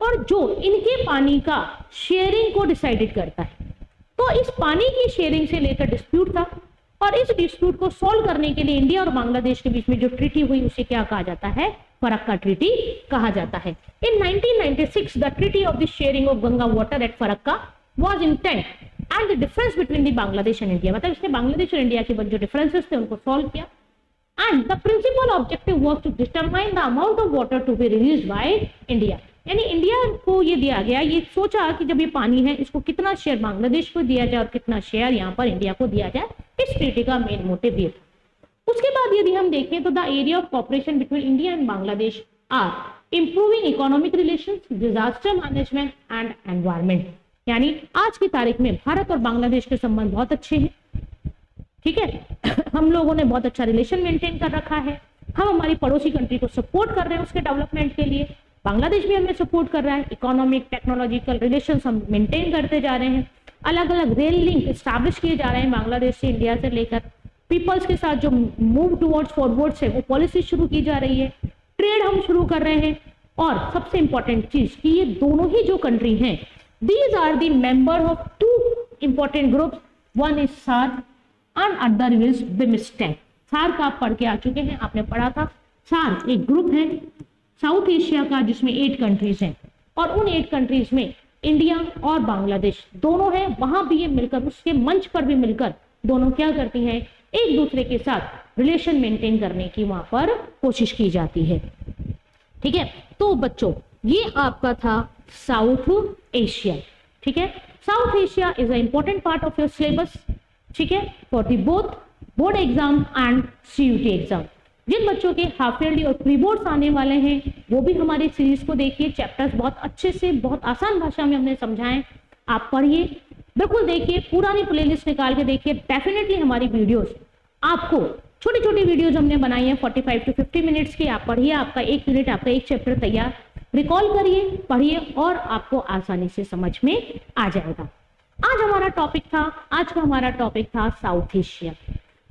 और जो इनके पानी का शेयरिंग को डिसाइडेड करता है। तो इस पानी की शेयरिंग से लेकर डिस्प्यूट था, और इस डिस्प्यूट को सॉल्व करने के लिए इंडिया और बांग्लादेश के बीच में जो ट्रीटी हुई उसे क्या कहा जाता है, फरक्का ट्रीटी कहा जाता है। इन 1996 the treaty of the sharing of Ganga water at Farakka was intent and the difference between the Bangladesh and India, मतलब इसने बांग्लादेश और इंडिया के बीच जो डिफरेंसेस थे उनको सॉल्व किया। And the principal objective was to determine the amount of water to be released by India, यानी India को ये दिया गया, ये सोचा कि जब ये पानी है इसको कितना शेयर बांग्लादेश को दिया जाए और कितना शेयर यहाँ पर इंडिया को दिया जाए, इस ट्रीटी का मेन मोटिव ये था। उसके बाद यदि हम देखें तो the area of cooperation between India and Bangladesh are improving economic relations, disaster management and environment, यानी आज की तारीख में भारत और बांग्लादेश के संबंध बहुत अच्छे हैं, ठीक है। हम लोगों ने बहुत अच्छा रिलेशन मेंटेन कर रखा है, हम हमारी पड़ोसी कंट्री को सपोर्ट कर रहे हैं उसके डेवलपमेंट के लिए, बांग्लादेश भी हमें सपोर्ट कर रहा है, इकोनॉमिक टेक्नोलॉजिकल रिलेशन हम मेंटेन करते जा रहे हैं, अलग अलग रेल लिंक स्टैब्लिश किए जा रहे हैं बांग्लादेश से इंडिया से लेकर, पीपल्स के साथ जो मूव टुवर्ड्स फॉरवर्ड्स है वो पॉलिसी शुरू की जा रही है, ट्रेड हम शुरू कर रहे हैं, और सबसे इंपॉर्टेंट चीज कि ये दोनों ही जो कंट्री हैं these are the member of 2 important groups, one is SAARC and other is BIMSTEC. SAARC आप पढ़ के आ चुके हैं, आपने पढ़ा था, सार्क एक ग्रुप है साउथ एशिया का जिसमें 8 कंट्रीज हैं, और उन 8 कंट्रीज में इंडिया और बांग्लादेश दोनों हैं, वहां भी ये मिलकर उसके मंच पर भी मिलकर दोनों क्या करती हैं, एक दूसरे के साथ रिलेशन मेंटेन करने की वहां पर कोशिश की जाती है, ठीक है। तो बच्चों ये आपका था साउथ एशिया, ठीक है। South Asia is a important part of your syllabus, ठीक है, for the both board exam and CUT exam. जिन बच्चों के हाफ ईयरली और प्री बोर्ड्स आने वाले हैं वो भी हमारी सीरीज को देखिए, चैप्टर्स बहुत अच्छे से बहुत आसान भाषा में हमने समझाएं, आप पढ़िए, बिल्कुल देखिए, पुरानी प्लेलिस्ट निकाल के देखिए। डेफिनेटली हमारी वीडियोस आपको, छोटी छोटी वीडियोस हमने बनाई है 45 to 50 मिनट्स की, आप पढ़िए, आपका 1 यूनिट, आपका 1 चैप्टर तैयार, रिकॉल करिए, पढ़िए और आपको आसानी से समझ में आ जाएगा। आज हमारा टॉपिक था, आज का हमारा टॉपिक था south Asia.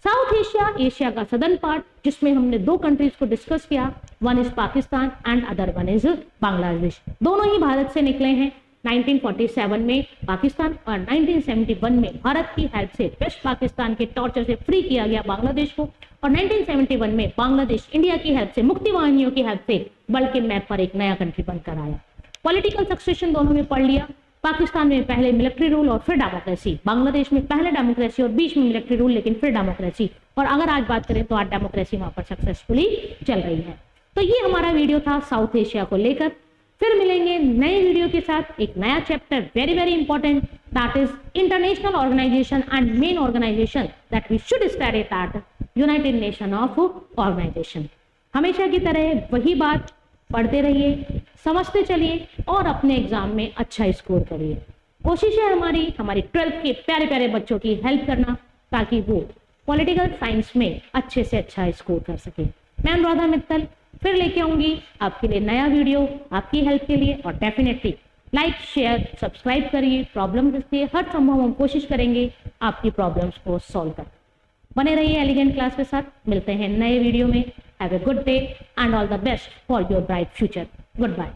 South Asia, Asia का सदर्न पार्ट, जिसमें हमने 2 कंट्रीज को डिस्कस किया, one is Pakistan and other one is Bangladesh. दोनों ही भारत से निकले हैं। 1947 में पाकिस्तान और 1971 में भारत की हेल्प से वेस्ट पाकिस्तान के टॉर्चर से फ्री किया गया बांग्लादेश को, और 1971 में बांग्लादेश इंडिया की हेल्प से, मुक्ति वाहिनियों की हेल्प से वर्ल्ड के मैप पर एक नया कंट्री बनकर आया। पॉलिटिकल सक्सेशन दोनों में पढ़ लिया, पाकिस्तान में पहले मिलिट्री रूल और फिर डेमोक्रेसी, बांग्लादेश में पहले डेमोक्रेसी और बीच में मिलिट्री रूल लेकिन फिर डेमोक्रेसी, और अगर आज बात करें तो आज डेमोक्रेसी वहां पर सक्सेसफुली चल रही है। तो ये हमारा वीडियो था साउथ एशिया को लेकर। फिर मिलेंगे नए वीडियो के साथ, एक नया chapter, very very important, that is international organization and main organization that we should study, that United Nation of organization. हमेशा की तरह वही बात, पढ़ते रहिए, समझते चलिए और अपने एग्जाम में अच्छा स्कोर करिए। कोशिश है हमारी 12th के प्यारे प्यारे बच्चों की हेल्प करना, ताकि वो पॉलिटिकल साइंस में अच्छे से अच्छा स्कोर कर सके। मैं अनुराधा मित्तल फिर लेके आऊंगी आपके लिए नया वीडियो आपकी हेल्प के लिए, और डेफिनेटली लाइक, शेयर, सब्सक्राइब करिए। प्रॉब्लम के हर संभव हम कोशिश करेंगे आपकी प्रॉब्लम्स को सॉल्व कर। बने रहिए एलिगेंट क्लास के साथ, मिलते हैं नए वीडियो में। Have a good day and all the best for your bright future. Good bye.